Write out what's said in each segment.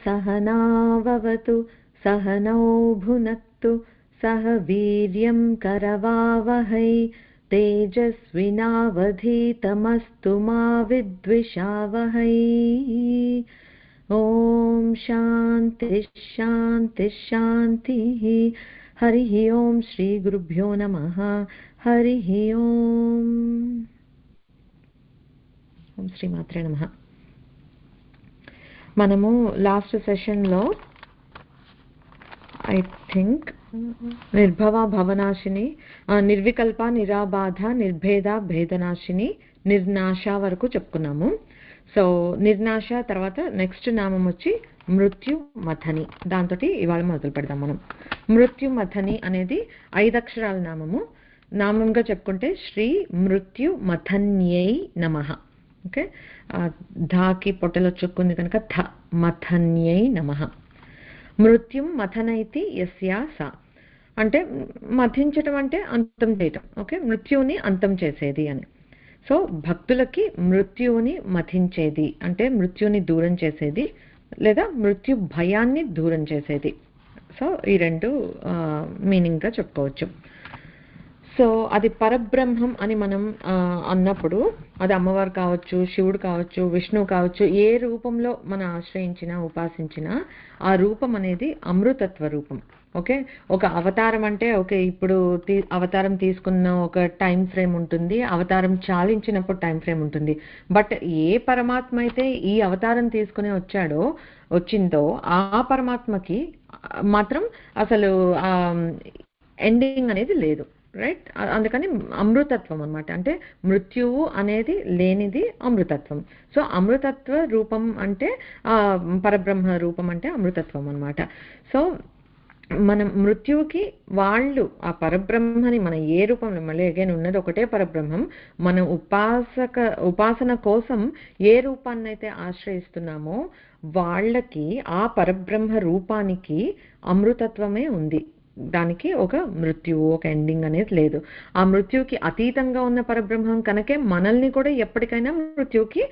सहनाववतु सहनौ भुनक्तु सह वीर्यं करवावहै तेजस्विनावधीतमस्तु मा विद्विषावहै। ॐ शान्ति शान्ति शान्तिः। हरिः ओं श्री गुरुभ्यो नमः। हरिः ओं। ఓం శ్రీమాత్రే నమః. మనము లాస్ట్ సెషన్లో ఐ థింక్ నిర్భవ భవనాశిని, నిర్వికల్ప నిరాబాధ నిర్భేద భేదనాశిని, నిర్నాశ వరకు చెప్పుకున్నాము. సో నిర్నాశ తర్వాత నెక్స్ట్ నామం వచ్చి మృత్యు మథని. దాంతో ఇవాళ మొదలు పెడదాం మనం. మృత్యు మథని అనేది 5 అక్షరాల నామము. నామంగా చెప్పుకుంటే శ్రీ మృత్యు మథన్యై నమః. ఓకే, ధాకి పొట్టలో చుక్కుంది కనుక ధ మథన్యై నమః. మృత్యుం మథనైతి యస్యా సా అంటే మథించటం అంటే అంతం చేయటం. ఓకే, మృత్యువుని అంతం చేసేది అని. సో భక్తులకి మృత్యువుని మథించేది అంటే మృత్యుని దూరం చేసేది లేదా మృత్యు భయాన్ని దూరం చేసేది. సో ఈ రెండు మీనింగ్గా చెప్పుకోవచ్చు. సో అది పరబ్రహ్మం అని మనం అన్నప్పుడు అది అమ్మవారు కావచ్చు, శివుడు కావచ్చు, విష్ణువు కావచ్చు, ఏ రూపంలో మనం ఆశ్రయించినా ఉపాసించినా ఆ రూపం అనేది అమృతత్వ రూపం. ఓకే, ఒక అవతారం అంటే ఓకే ఇప్పుడు అవతారం తీసుకున్న ఒక టైం ఫ్రేమ్ ఉంటుంది, అవతారం చాలించినప్పుడు టైం ఫ్రేమ్ ఉంటుంది. బట్ ఏ పరమాత్మ అయితే ఈ అవతారం తీసుకుని వచ్చిందో ఆ పరమాత్మకి మాత్రం అసలు ఎండింగ్ అనేది లేదు. రైట్, అందుకని అమృతత్వం అనమాట. అంటే మృత్యువు అనేది లేనిది అమృతత్వం. సో అమృతత్వ రూపం అంటే పరబ్రహ్మ రూపం అంటే అమృతత్వం అనమాట. సో మనం మృత్యువుకి వాళ్ళు ఆ పరబ్రహ్మని మన ఏ రూపంలో మళ్ళీ అగైన్ ఉన్నది ఒకటే పరబ్రహ్మం. మనం ఉపాసన కోసం ఏ రూపాన్ని అయితే ఆశ్రయిస్తున్నామో వాళ్ళకి ఆ పరబ్రహ్మ రూపానికి అమృతత్వమే ఉంది. దానికి ఒక మృత్యువు ఒక ఎండింగ్ అనేది లేదు. ఆ మృత్యువుకి అతీతంగా ఉన్న పరబ్రహ్మం కనుకే మనల్ని కూడా ఎప్పటికైనా మృత్యువుకి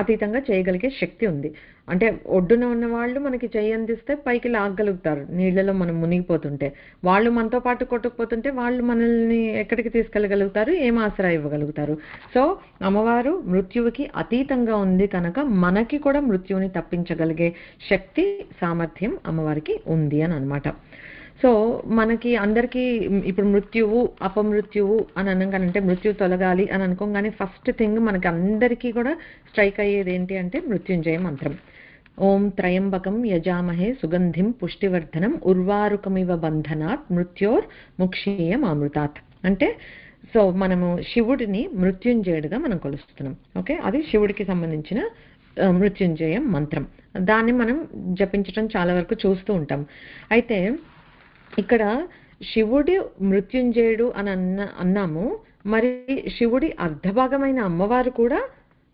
అతీతంగా చేయగలిగే శక్తి ఉంది. అంటే ఒడ్డున ఉన్న వాళ్ళు మనకి చెయ్యి అందిస్తే పైకి లాగగలుగుతారు. నీళ్లలో మనం మునిగిపోతుంటే వాళ్ళు మనతో పాటు కొట్టుకుపోతుంటే వాళ్ళు మనల్ని ఎక్కడికి తీసుకెళ్ళగలుగుతారు, ఏం ఆసరా ఇవ్వగలుగుతారు. సో అమ్మవారు మృత్యువుకి అతీతంగా ఉంది కనుక మనకి కూడా మృత్యువుని తప్పించగలిగే శక్తి సామర్థ్యం అమ్మవారికి ఉంది అని అనమాట. సో మనకి అందరికీ ఇప్పుడు మృత్యువు అపమృత్యువు అని అనగానంటే మృత్యు తొలగాలి అని అనుకోగానే ఫస్ట్ థింగ్ మనకి అందరికీ కూడా స్ట్రైక్ అయ్యేది ఏంటి అంటే మృత్యుంజయ మంత్రం. ఓం త్రయంబకం యజామహే సుగంధిం పుష్టివర్ధనం ఉర్వారుకమివ బంధనాత్ మృత్యోర్ ముక్షీయం అమృతాత్. అంటే సో మనము శివుడిని మృత్యుంజయుడిగా మనం కొలుస్తున్నాం. ఓకే, అది శివుడికి సంబంధించిన మృత్యుంజయ మంత్రం. దాన్ని మనం జపించడం చాలా వరకు చూస్తూ ఉంటాం. అయితే ఇక్కడ శివుడి మృత్యుంజయుడు అని అన్నాము. మరి శివుడి అర్ధభాగమైన అమ్మవారు కూడా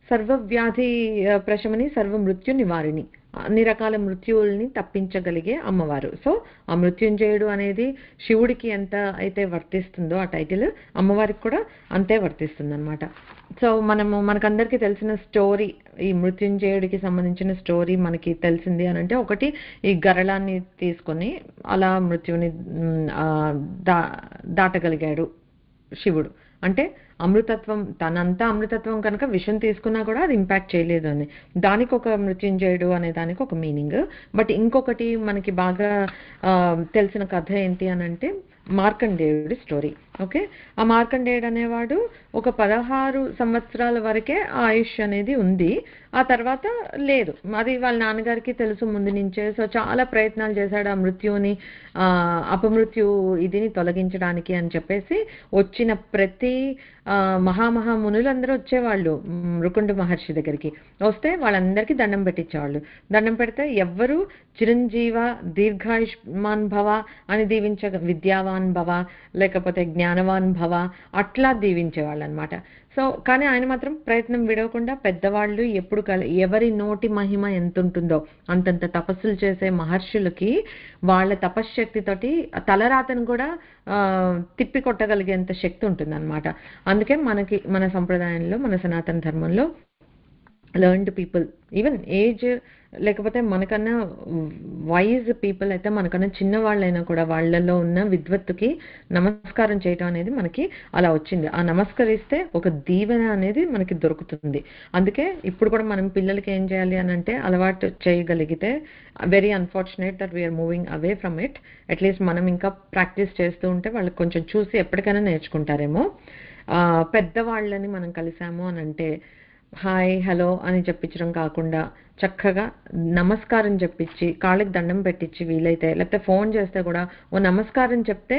సర్వవ్యాధి ప్రశమని సర్వ మృత్యు నివారిణి, అన్ని రకాల మృత్యువుల్ని తప్పించగలిగే అమ్మవారు. సో ఆ మృత్యుంజయుడు అనేది శివుడికి ఎంత అయితే వర్తిస్తుందో ఆ టైటిల్ అమ్మవారికి కూడా అంతే వర్తిస్తుంది అనమాట. సో మనకందరికీ తెలిసిన స్టోరీ, ఈ మృత్యుంజయుడికి సంబంధించిన స్టోరీ మనకి తెలిసింది అని అంటే ఒకటి ఈ గరళాన్ని తీసుకొని అలా మృత్యువుని దాటగలిగాడు శివుడు. అంటే అమృతత్వం తనంతా అమృతత్వం కనుక విషం తీసుకున్నా కూడా అది ఇంపాక్ట్ చేయలేదు అని, దానికి ఒక మృత్యుంజయుడు అనే దానికి ఒక మీనింగ్. బట్ ఇంకొకటి మనకి బాగా తెలిసిన కథ ఏంటి అని అంటే మార్కండేయుడి స్టోరీ. ఓకే, ఆ మార్కండేయుడు అనేవాడు ఒక 16 సంవత్సరాల వరకే ఆ ఆయుష్ అనేది ఉంది. ఆ తర్వాత లేదు. అది వాళ్ళ నాన్నగారికి తెలుసు ముందు నుంచే. సో చాలా ప్రయత్నాలు చేశాడు ఆ మృత్యువుని అపమృత్యు ఇదిని తొలగించడానికి అని చెప్పేసి వచ్చిన ప్రతి మహామునులందరూ వచ్చేవాళ్ళు మృకుండు మహర్షి దగ్గరికి. వస్తే వాళ్ళందరికీ దండం పెట్టించేవాళ్ళు. దండం పెడితే ఎవ్వరూ చిరంజీవ దీర్ఘాయుష్మాన్ భవ అని విద్యావాన్ భవ లేకపోతే జ్ఞానవాన్ భవ అట్లా దీవించేవాళ్ళు అనమాట. సో కానీ ఆయన మాత్రం ప్రయత్నం విడవకుండా పెద్దవాళ్ళు ఎప్పుడు ఎవరి నోటి మహిమ ఎంత ఉంటుందో అంతంత తపస్సులు చేసే మహర్షులకి వాళ్ళ తపశ్శక్తితోటి తలరాతను కూడా తిప్పి కొట్టగలిగేంత శక్తి ఉంటుంది అనమాట. అందుకే మన సంప్రదాయంలో మన సనాతన ధర్మంలో లెర్న్డ్ పీపుల్, ఈవెన్ ఏజ్ లేకపోతే మనకన్నా వైజ్ పీపుల్ అయితే, మనకన్నా చిన్నవాళ్ళైనా కూడా వాళ్ళలో ఉన్న విద్వత్తుకి నమస్కారం చేయటం అనేది మనకి అలా వచ్చింది. ఆ నమస్కరిస్తే ఒక దీవెన అనేది మనకి దొరుకుతుంది. అందుకే ఇప్పుడు కూడా మనం పిల్లలకి ఏం చేయాలి అని అంటే అలవాటు చేయగలిగితే, very unfortunate that we're moving away from it. At least మనం ఇంకా ప్రాక్టీస్ చేస్తూ ఉంటే వాళ్ళకి కొంచెం చూసి ఎప్పటికైనా నేర్చుకుంటారేమో. పెద్దవాళ్ళని మనం కలిసాము అని అంటే హాయ్ హలో అని చెప్పించడం కాకుండా చక్కగా నమస్కారం చెప్పించి కాళ్ళకి దండం పెట్టించి, వీలైతే లేకపోతే ఫోన్ చేస్తే కూడా ఓ నమస్కారం చెప్తే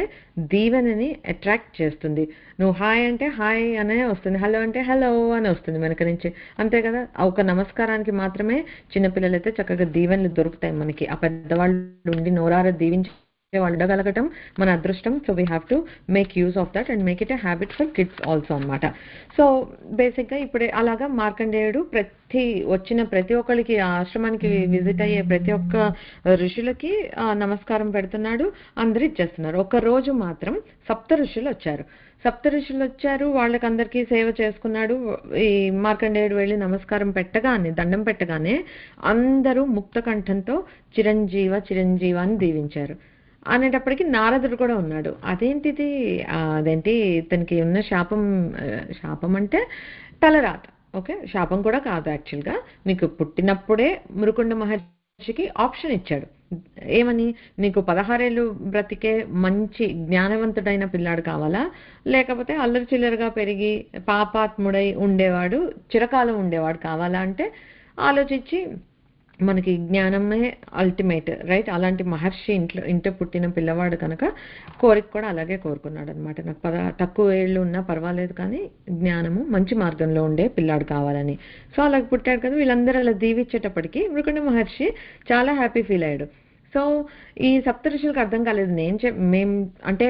దీవెనని అట్రాక్ట్ చేస్తుంది. నువ్వు హాయ్ అంటే హాయ్ అనే వస్తుంది, హలో అంటే హలో అని వస్తుంది వెనక నుంచి, అంతే కదా. ఒక నమస్కారానికి మాత్రమే చిన్నపిల్లలు అయితే చక్కగా దీవెనలు దొరుకుతాయి మనకి. ఆ పెద్దవాళ్ళు ఉండి నోరార దీవించి వాళ్ళు ఉండగలగటం మన అదృష్టం. So we have to make use of that and make it a habit for kids also అనమాట. సో బేసిక్గా ఇప్పుడే అలాగా మార్కండేయుడు వచ్చిన ప్రతి ఒక్కరికి, ఆశ్రమానికి విజిట్ అయ్యే ప్రతి ఒక్క ఋషులకి నమస్కారం పెడుతున్నాడు, అందరు ఇచ్చేస్తున్నారు. ఒక రోజు మాత్రం సప్త ఋషులు వచ్చారు, వాళ్ళకందరికీ సేవ చేసుకున్నాడు. ఈ మార్కండేయుడు వెళ్ళి నమస్కారం పెట్టగానే, దండం పెట్టగానే అందరూ ముక్త కంఠంతో చిరంజీవ అని దీవించారు. అనేటప్పటికి నారదుడు కూడా ఉన్నాడు. అదేంటి ఇతనికి ఉన్న శాపం అంటే తలరాత. ఓకే, శాపం కూడా కాదు యాక్చువల్గా. మీకు పుట్టినప్పుడే మురుకుండ మహర్షికి ఆప్షన్ ఇచ్చాడు. ఏమని, నీకు 16 ఏళ్ళు బ్రతికే మంచి జ్ఞానవంతుడైన పిల్లాడు కావాలా, లేకపోతే అల్లరి చిల్లరగా పెరిగి పాపాత్ముడై ఉండేవాడు, చిరకాలం ఉండేవాడు కావాలా అంటే ఆలోచించి, మనకి జ్ఞానమే అల్టిమేట్ రైట్, అలాంటి మహర్షి ఇంట్లో పుట్టిన పిల్లవాడు కనుక కోరిక కూడా అలాగే కోరుకున్నాడు అనమాట. నాకు తక్కువ ఏళ్ళు ఉన్నా పర్వాలేదు కానీ జ్ఞానము మంచి మార్గంలో ఉండే పిల్లాడు కావాలని. సో అలాగే పుట్టాడు కదా. వీళ్ళందరూ అలా దీవించేటప్పటికి మృకుండ మహర్షి చాలా హ్యాపీ ఫీల్ అయ్యాడు. సో ఈ సప్త ఋషులకు అర్థం కాలేదు. అంటే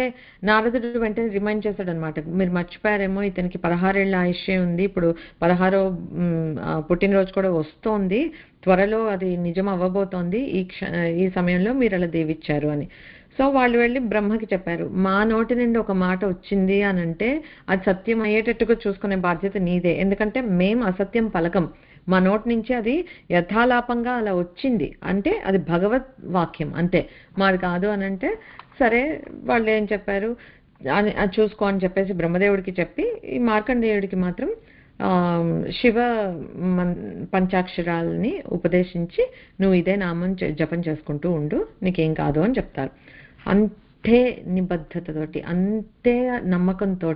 నారదుడు వెంటనే రిమైండ్ చేశాడు అనమాట, మీరు మర్చిపోయారేమో ఇతనికి 16 ఏళ్ళ ఆయుష్యం ఉంది, ఇప్పుడు 16వ పుట్టినరోజు కూడా వస్తోంది, త్వరలో అది నిజం అవ్వబోతోంది, ఈ సమయంలో మీరు అలా దీవిచ్చారు అని. సో వాళ్ళు వెళ్ళి బ్రహ్మకి చెప్పారు, మా నోటి నుండి ఒక మాట వచ్చింది అని అంటే అది సత్యం అయ్యేటట్టుగా చూసుకునే బాధ్యత నీదే, ఎందుకంటే మేం అసత్యం పలకం, మా నోటి నుంచి అది యథాలాపంగా అలా వచ్చింది అంటే అది భగవత్ వాక్యం అంతే, మాది కాదు అని అంటే సరే వాళ్ళు ఏం చెప్పారు అని చూసుకో అని చెప్పేసి బ్రహ్మదేవుడికి చెప్పి, ఈ మార్కండేయుడికి మాత్రం శివ పంచాక్షరాలని ఉపదేశించి నువ్వు ఇదే నామం జపం చేసుకుంటూ ఉండు, నీకేం కాదు అని చెప్తారు. అంతే నిబద్ధతతోటి, అంతే నమ్మకంతో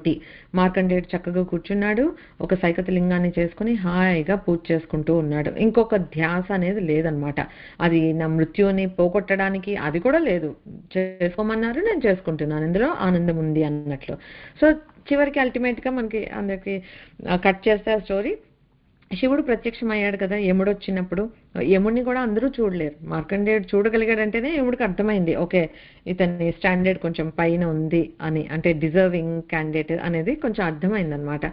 మార్కండేయుడు చక్కగా కూర్చున్నాడు, ఒక సైకత లింగాన్ని చేసుకుని హాయిగా పూజ చేసుకుంటూ ఉన్నాడు. ఇంకొక ధ్యాస అనేది లేదనమాట. అది నా మృత్యుని పోగొట్టడానికి అది కూడా లేదు, చేసుకోమన్నారు నేను చేసుకుంటున్నాను, ఇందులో ఆనందం ఉంది అన్నట్లు. సో చివరికి అల్టిమేట్గా మనకి అందరికి కట్ చేస్తే ఆ స్టోరీ, శివుడు ప్రత్యక్షమయ్యాడు కదా యముడు వచ్చినప్పుడు. యముడిని కూడా అందరూ చూడలేరు, మార్కండేయుడు చూడగలిగాడంటేనే యముడికి అర్థమైంది, ఓకే ఇతని స్టాండర్డ్ కొంచెం పైన ఉంది అని, అంటే డిజర్వింగ్ క్యాండిడేట్ అనేది కొంచెం అర్థమైంది అనమాట.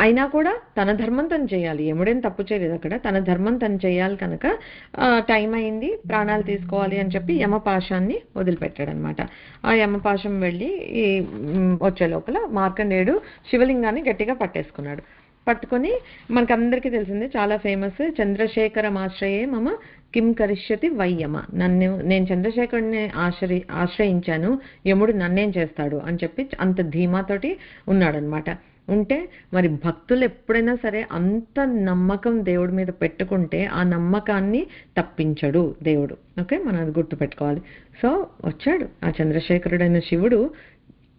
అయినా కూడా తన ధర్మం తను చేయాలి, యముడేం తప్పు చేయలేదు అక్కడ, తన ధర్మం తను చేయాలి కనుక టైం అయింది, ప్రాణాలు తీసుకోవాలి అని చెప్పి యమపాశాన్ని వదిలిపెట్టాడు అనమాట. ఆ యమపాశం వెళ్ళి వచ్చే లోపల మార్కండేయుడు శివలింగాన్ని గట్టిగా పట్టుకొని, మనకందరికీ తెలిసిందే, చాలా ఫేమస్, చంద్రశేఖరమాశ్రయే మమ కిం కరిష్యతి వయ్యమ, నేను చంద్రశేఖరుడిని ఆశ్రయించాను, యముడు నన్నేం చేస్తాడు అని చెప్పి అంత ధీమాతోటి ఉన్నాడనమాట. ఉంటే మరి భక్తులు ఎప్పుడైనా సరే అంత నమ్మకం దేవుడి మీద పెట్టుకుంటే ఆ నమ్మకాన్ని తప్పించడు దేవుడు. ఓకే, మనం అది గుర్తుపెట్టుకోవాలి. సో వచ్చాడు ఆ చంద్రశేఖరుడైన శివుడు,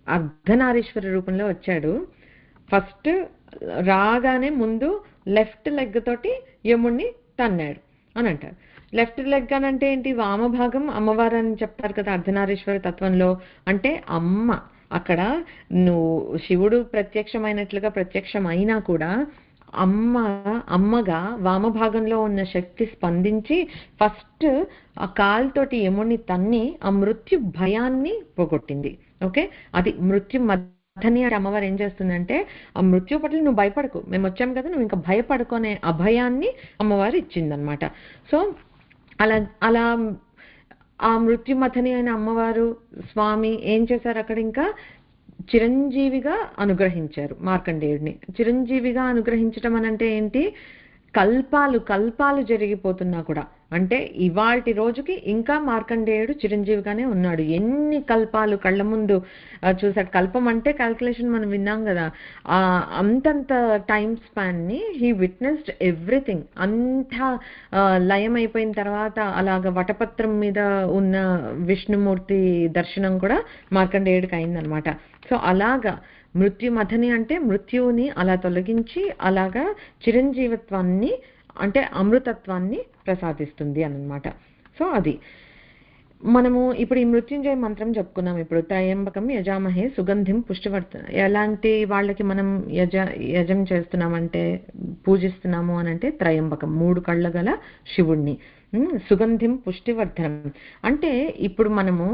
అర్ధనారీశ్వర రూపంలో వచ్చాడు. ఫస్ట్ రాగానే ముందు లెఫ్ట్ లెగ్ తోటి యముడిని తన్నాడు అని అంటారు. లెఫ్ట్ లెగ్ అని అంటే ఏంటి, వామభాగం అమ్మవారు అని చెప్తారు కదా అర్ధనారీశ్వర తత్వంలో. అంటే అమ్మ, అక్కడ నువ్వు శివుడు ప్రత్యక్షమైనట్లుగా ప్రత్యక్షం అయినా కూడా అమ్మగా వామభాగంలో ఉన్న శక్తి స్పందించి ఫస్ట్ ఆ కాలుతోటి యముడిని తన్ని ఆ మృత్యు భయాన్ని పోగొట్టింది. ఓకే, అది మృత్యు మథని అమ్మవారు ఏం చేస్తుందంటే, ఆ మృత్యు పట్ల నువ్వు భయపడకు, మేము వచ్చాం కదా నువ్వు ఇంకా భయపడుకునే అభయాన్ని అమ్మవారు ఇచ్చిందనమాట. సో అలా ఆ మృత్యుమథని అయిన అమ్మవారు స్వామి ఏం చేశారు, అక్కడ ఇంకా చిరంజీవిగా అనుగ్రహించారు మార్కండేయుడిని. చిరంజీవిగా అనుగ్రహించడం అని అంటే ఏంటి, కల్పాలు కల్పాలు జరిగిపోతున్నా కూడా, అంటే ఇవాల్టి రోజుకి ఇంకా మార్కండేయుడు చిరంజీవిగానే ఉన్నాడు. ఎన్ని కల్పాలు కళ్ళ ముందు చూసాడు. కల్పం అంటే క్యాల్కులేషన్ మనం విన్నాం కదా, అంతంత టైం స్పాన్ ని హీ విట్నెస్డ్ ఎవ్రీథింగ్. అంతా లయం అయిపోయిన తర్వాత అలాగ వటపత్రం మీద ఉన్న విష్ణుమూర్తి దర్శనం కూడా మార్కండేయుడికి అయిందనమాట. సో అలాగా మృత్యుమథని అంటే మృత్యువుని అలా తొలగించి అలాగా చిరంజీవత్వాన్ని అంటే అమృతత్వాన్ని ప్రసాదిస్తుంది అన్నమాట. సో అది మనము ఇప్పుడు ఈ మృత్యుంజయ మంత్రం చెప్పుకున్నాం. ఇప్పుడు త్రయంబకం యజామహే సుగంధిం పుష్టివర్ధన. ఎలాంటి వాళ్ళకి మనం యజం చేస్తున్నామంటే పూజిస్తున్నాము అని అంటే త్రయంబకం, 3 కళ్ళ గల శివుణ్ణి. సుగంధిం పుష్టివర్ధనం అంటే ఇప్పుడు మనము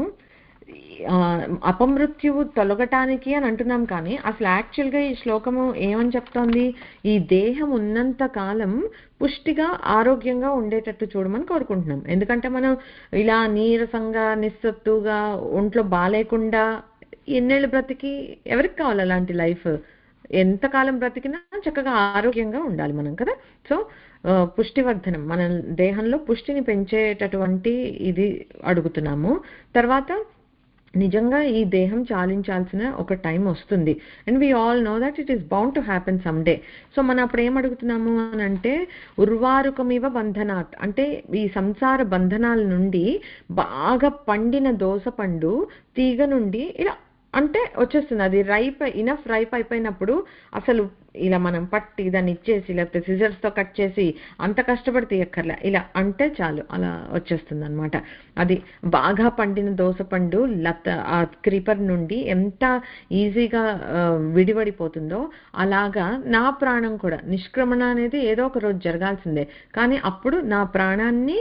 అపమృత్యువు తొలగటానికి అని అంటున్నాం, కానీ అసలు యాక్చువల్గా ఈ శ్లోకము ఏమని చెప్తోంది, ఈ దేహం ఉన్నంత కాలం పుష్టిగా ఆరోగ్యంగా ఉండేటట్టు చూడమని కోరుకుంటున్నాం. ఎందుకంటే మనం ఇలా నీరసంగా నిస్సత్తుగా ఒంట్లో బాలేకుండా ఎన్నేళ్ళు బ్రతికి ఎవరికి కావాలి అలాంటి లైఫ్? ఎంతకాలం బ్రతికినా చక్కగా ఆరోగ్యంగా ఉండాలి మనం కదా. సో పుష్టివర్ధనం, మన దేహంలో పుష్టిని పెంచేటటువంటి ఇది అడుగుతున్నాము. తర్వాత నిజంగా ఈ దేహం చాలించాల్సిన ఒక టైం వస్తుంది, and we all know that it is bound to happen some day. So మనం అప్పుడు ఏం అడుగుతున్నాము అని అంటే ఉర్వారుకమివ బంధనాత్, అంటే ఈ సంసార బంధనాల నుండి బాగా పండిన దోసపండు తీగ నుండి ఇలా అంటే వచ్చేస్తుంది. అది ఇనఫ్ రైప్ అయిపోయినప్పుడు అసలు ఇలా మనం పట్టి దాన్ని ఇచ్చేసి లేకపోతే సిజర్స్తో కట్ చేసి అంత కష్టపడి తీయక్కర్లే, ఇలా అంటే చాలు అలా వచ్చేస్తుంది అనమాట. అది బాగా పండిన దోసపండు లత ఆ క్రీపర్ నుండి ఎంత ఈజీగా విడివడిపోతుందో అలాగా నా ప్రాణం కూడా నిష్క్రమణ అనేది ఏదో ఒక రోజు జరగాల్సిందే, కానీ అప్పుడు నా ప్రాణాన్ని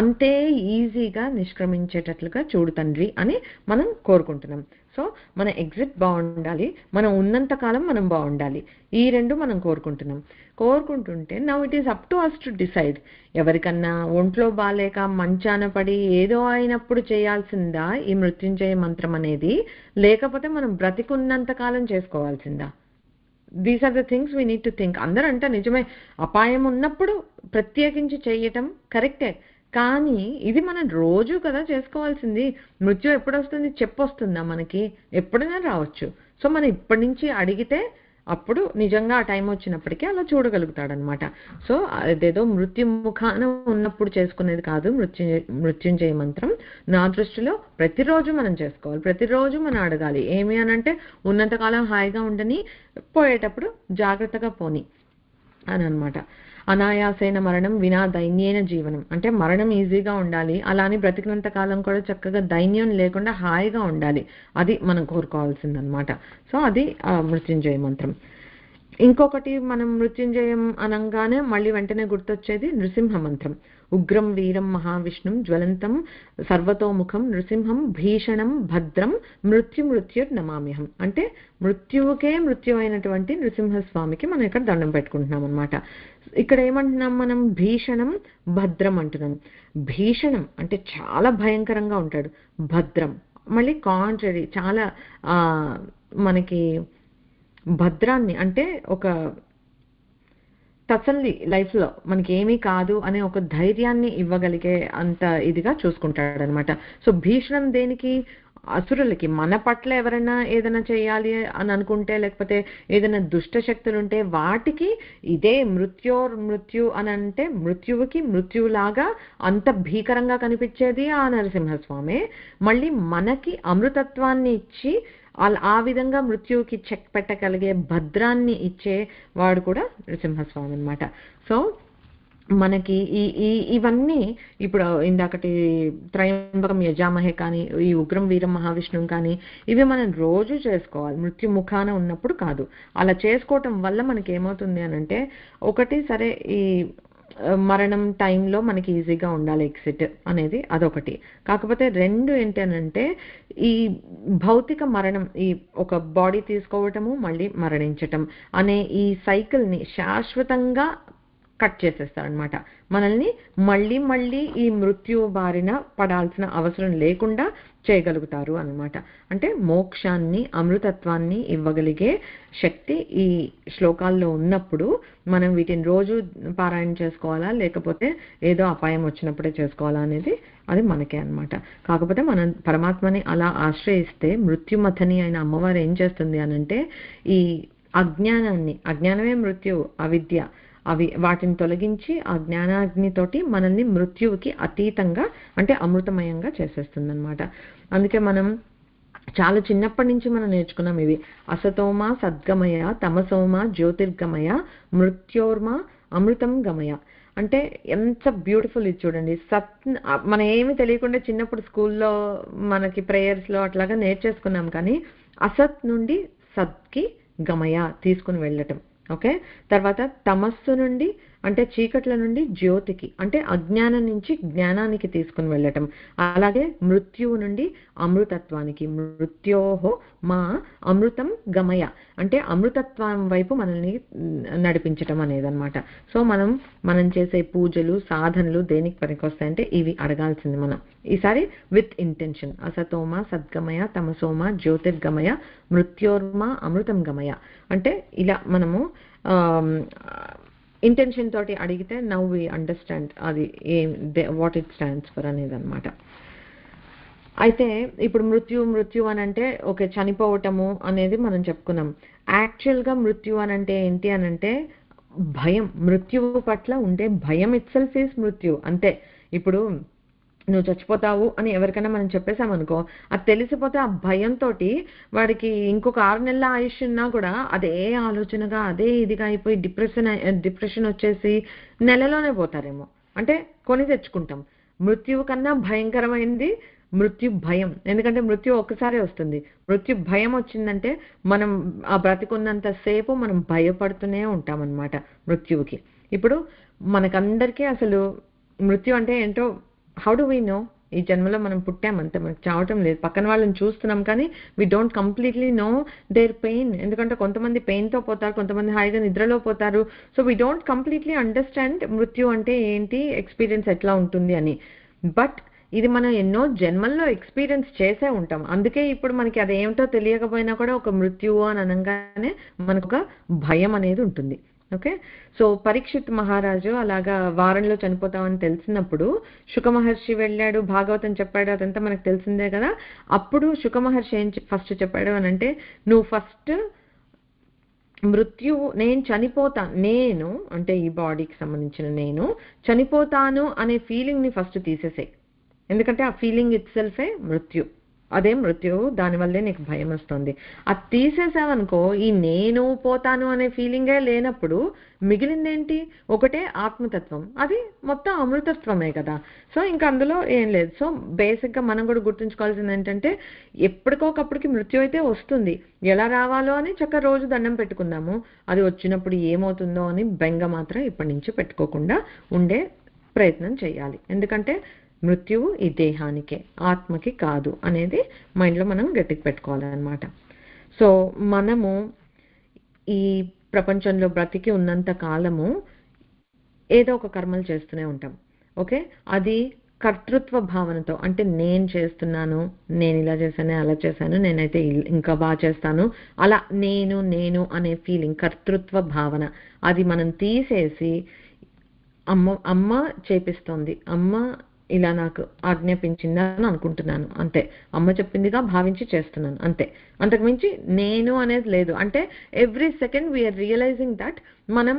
అంతే ఈజీగా నిష్క్రమించేటట్లుగా చూడు తండ్రి అని మనం కోరుకుంటున్నాం. సో మన ఎగ్జిట్ బాగుండాలి, మనం ఉన్నంతకాలం మనం బాగుండాలి, ఈ రెండు మనం కోరుకుంటుంటే now it is up to us to decide. ఎవరికన్నా ఒంట్లో బాలేక మంచాన పడి ఏదో అయినప్పుడు చేయాల్సిందా ఈ మృత్యుంజయ మంత్రం అనేది, లేకపోతే మనం బ్రతికున్నంత కాలం చేసుకోవాల్సిందా? These are the things we need to think. అందరూ అంటే నిజమే, అపాయం ఉన్నప్పుడు ప్రత్యేకించి చేయటం కరెక్టే, కానీ ఇది మనం రోజు కదా చేసుకోవాల్సింది. మృత్యు ఎప్పుడు వస్తుంది చెప్పొస్తుందా మనకి? ఎప్పుడైనా రావచ్చు. సో మనం ఇప్పటి నుంచి అడిగితే అప్పుడు నిజంగా ఆ టైం వచ్చినప్పటికీ అలా చూడగలుగుతాడనమాట. సో అదేదో మృత్యుముఖాన ఉన్నప్పుడు చేసుకునేది కాదు మృత్యుంజయ మంత్రం. నా దృష్టిలో ప్రతిరోజు మనం చేసుకోవాలి, ప్రతిరోజు మనం అడగాలి. ఏమి అనంటే ఉన్నంతకాలం హాయిగా ఉండని, పోయేటప్పుడు జాగ్రత్తగా పోని అని అనమాట. అనాయాసైన మరణం వినా దైన్యేన జీవనం, అంటే మరణం ఈజీగా ఉండాలి, అలానే బ్రతికినంత కాలం కూడా చక్కగా దైన్యం లేకుండా హాయిగా ఉండాలి, అది మనం కోరుకోవాల్సిందనమాట. సో అది మృత్యుంజయ మంత్రం. ఇంకొకటి మనం మృత్యుంజయం అనగానే మళ్ళీ వెంటనే గుర్తొచ్చేది నృసింహ మంత్రం. ఉగ్రం వీరం మహావిష్ణుం జ్వలంతం సర్వతోముఖం నృసింహం భీషణం భద్రం మృత్యుర్ నమామ్యహం, అంటే మృత్యువుకే మృత్యు అయినటువంటి నృసింహస్వామికి మనం ఇక్కడ దండం పెట్టుకుంటున్నాం అనమాట. ఇక్కడ ఏమంటున్నాం మనం? భీషణం భద్రం అంటున్నాం. భీషణం అంటే చాలా భయంకరంగా ఉంటాడు, భద్రం మళ్ళీ కాంట్రరీ, చాలా మనకి భద్రాన్ని అంటే ఒక తసల్లి లైఫ్లో మనకి ఏమీ కాదు అనే ఒక ధైర్యాన్ని ఇవ్వగలిగే అంత ఇదిగా చూసుకుంటాడనమాట. సో భీషణం దేనికి? అసురులకి. మన పట్ల ఎవరైనా ఏదైనా చేయాలి అని అనుకుంటే, లేకపోతే ఏదైనా దుష్ట శక్తులు ఉంటే వాటికి ఇదే మృత్యు అని అంటే మృత్యువుకి మృత్యులాగా అంత భీకరంగా కనిపించేది ఆ నరసింహస్వామి. మళ్ళీ మనకి అమృతత్వాన్ని ఇచ్చి ఆ విధంగా మృత్యువుకి చెక్ పెట్టగలిగే భద్రాన్ని ఇచ్చే వాడు కూడా నరసింహస్వామి అనమాట. సో మనకి ఇవన్నీ ఇప్పుడు ఇందాకటి త్రయంబకం యజామహే కానీ, ఈ ఉగ్రం వీరం మహావిష్ణువు కానీ, ఇవి మనం రోజు చేసుకోవాలి, మృత్యు ముఖాన ఉన్నప్పుడు కాదు. అలా చేసుకోవటం వల్ల మనకి ఏమవుతుంది అని అంటే, ఒకటి సరే ఈ మరణం టైంలో మనకి ఈజీగా ఉండాలి ఎగ్జిట్ అనేది, అదొకటి. కాకపోతే రెండు ఏంటనంటే ఈ భౌతిక మరణం, ఈ ఒక బాడీ తీసుకోవటము మళ్ళీ మరణించటం అనే ఈ సైకిల్ని శాశ్వతంగా కట్ చేసేస్తారనమాట. మనల్ని మళ్ళీ మళ్ళీ ఈ మృత్యు బారిన పడాల్సిన అవసరం లేకుండా చేయగలుగుతారు అన్నమాట. అంటే మోక్షాన్ని, అమృతత్వాన్ని ఇవ్వగలిగే శక్తి ఈ శ్లోకాల్లో ఉన్నప్పుడు మనం వీటిని రోజు పారాయణ చేసుకోవాలా, లేకపోతే ఏదో అపాయం వచ్చినప్పుడే చేసుకోవాలా అనేది అది మనకే అన్నమాట. కాకపోతే మనం పరమాత్మని అలా ఆశ్రయిస్తే మృత్యుమథని అయిన అమ్మవారు ఏం చేస్తుంది అనంటే ఈ అజ్ఞానమే మృత్యు, అవిద్య, వాటిని తొలగించి ఆ జ్ఞానాగ్నితోటి మనల్ని మృత్యువుకి అతీతంగా అంటే అమృతమయంగా చేసేస్తుంది అనమాట. అందుకే మనం చాలా చిన్నప్పటి నుంచి మనం నేర్చుకున్నాం ఇవి. అసతోమ సద్గమయ, తమసోమ జ్యోతిర్గమయ, మృత్యోర్మ అమృతం గమయ. అంటే ఎంత బ్యూటిఫుల్ ఇది చూడండి. మనం ఏమి తెలియకుండా చిన్నప్పుడు స్కూల్లో మనకి ప్రేయర్స్లో అట్లాగా నేర్చేసుకున్నాం. కానీ అసత్ నుండి సత్కి గమయ తీసుకుని వెళ్ళటం. ఓకే, తర్వాత తమస్సు నుండి అంటే చీకట్ల నుండి జ్యోతికి అంటే అజ్ఞానం నుంచి జ్ఞానానికి తీసుకుని వెళ్ళటం. అలాగే మృత్యువు నుండి అమృతత్వానికి, మృత్యోహో మా అమృతం గమయ అంటే అమృతత్వం వైపు మనల్ని నడిపించటం అనేది అనమాట. సో మనం చేసే పూజలు, సాధనలు దేనికి పనికొస్తాయంటే ఇవి అడగాల్సింది మనం ఈసారి విత్ ఇంటెన్షన్. అసతోమ సద్గమయ, తమసోమ జ్యోతిర్గమయ, మృత్యోర్మ అమృతం గమయ అంటే ఇలా మనము ఇంటెన్షన్ తోటి అడిగితే నౌ వి అండర్స్టాండ్ అది వాట్ ఇట్ స్టాండ్స్ ఫర్ అనేది అనమాట. అయితే ఇప్పుడు మృత్యు అని అంటే ఓకే చనిపోవటము అనేది మనం చెప్పుకున్నాం. యాక్చువల్గా మృత్యు అని అంటే ఏంటి అని అంటే భయం, మృత్యువు పట్ల ఉండే భయం ఇట్ సెల్ఫ్ ఈజ్ మృత్యు అంతే. ఇప్పుడు నువ్వు చచ్చిపోతావు అని ఎవరికైనా మనం చెప్పేశామనుకో, అది తెలిసిపోతే ఆ భయంతో వాడికి ఇంకొక 6 నెలల ఆయుష్ ఉన్నా కూడా అదే ఆలోచనగా అదే ఇదిగా అయిపోయి డిప్రెషన్ వచ్చేసి నెలలోనే పోతారేమో. అంటే కొని తెచ్చుకుంటాం. మృత్యువు కన్నా భయంకరమైనది మృత్యు భయం. ఎందుకంటే మృత్యు ఒక్కసారే వస్తుంది. మృత్యు భయం వచ్చిందంటే మనం ఆ బ్రతికున్నంత సేపు మనం భయపడుతూనే ఉంటామన్నమాట మృత్యువుకి. ఇప్పుడు మనకందరికీ అసలు మృత్యు అంటే ఏంటో హౌ డు వీ నో? ఈ జన్మలో మనం పుట్టామంతే, మనకు చావటం లేదు. పక్కన వాళ్ళని చూస్తున్నాం కానీ we don't completely know their pain. ఎందుకంటే కొంతమంది పెయిన్తో పోతారు, కొంతమంది హాయిగా నిద్రలో పోతారు. So we don't completely understand మృత్యు అంటే ఏంటి, ఎక్స్పీరియన్స్ ఎట్లా ఉంటుంది అని. బట్ ఇది మనం ఎన్నో జన్మల్లో ఎక్స్పీరియన్స్ చేసే ఉంటాం. అందుకే ఇప్పుడు మనకి అదేమిటో తెలియకపోయినా కూడా ఒక మృత్యువు అని అనగానే మనకు ఒక భయం అనేది ఉంటుంది. ఓకే, సో పరీక్షిత్ మహారాజు అలాగా వారంలో చనిపోతామని తెలిసినప్పుడు శుక మహర్షి వెళ్ళాడు, భాగవతం చెప్పాడు, అదంతా మనకు తెలిసిందే కదా. అప్పుడు శుక మహర్షి ఏం ఫస్ట్ చెప్పాడు అని అంటే, నువ్వు ఫస్ట్ మృత్యువు నేను అంటే ఈ బాడీకి సంబంధించిన నేను చనిపోతాను అనే ఫీలింగ్ని ఫస్ట్ తీసేసాయి. ఎందుకంటే ఆ ఫీలింగ్ ఇట్ సెల్ఫే మృత్యు, అదే మృత్యువు, దానివల్లే నీకు భయం వస్తుంది. అది తీసేసావనుకో, ఈ నేను పోతాను అనే ఫీలింగే లేనప్పుడు మిగిలిందేంటి, ఒకటే ఆత్మతత్వం, అది మొత్తం అమృతత్వమే కదా. సో ఇంకా అందులో ఏం లేదు. సో బేసిక్గా మనం కూడా గుర్తుంచుకోవాల్సింది ఏంటంటే ఎప్పటికోకప్పటికి మృత్యు అయితే వస్తుంది, ఎలా రావాలో అని చక్కగా రోజు దండం పెట్టుకుందాము. అది వచ్చినప్పుడు ఏమవుతుందో అని బెంగ మాత్రం ఇప్పటి నుంచి పెట్టుకోకుండా ఉండే ప్రయత్నం చేయాలి. ఎందుకంటే మృత్యువు ఈ దేహానికే, ఆత్మకి కాదు అనేది మైండ్లో మనం గట్టికి పెట్టుకోవాలన్నమాట. సో మనము ఈ ప్రపంచంలో బ్రతికి ఉన్నంత కాలము ఏదో ఒక కర్మలు చేస్తూనే ఉంటాం. ఓకే, అది కర్తృత్వ భావనతో, అంటే నేను చేస్తున్నాను, నేను ఇలా చేశాను, అలా చేశాను, నేనైతే ఇంకా బాగా చేస్తాను, అలా నేను అనే ఫీలింగ్, కర్తృత్వ భావన, అది మనం తీసేసి అమ్మ చేపిస్తోంది, అమ్మ ఇలా నాకు ఆజ్ఞాపించిందా అని అనుకుంటున్నాను అంతే, అమ్మ చెప్పిందిగా భావించి చేస్తున్నాను అంతే. అంతకుమించి నేను అనేది లేదు. అంటే every second we're realising that మన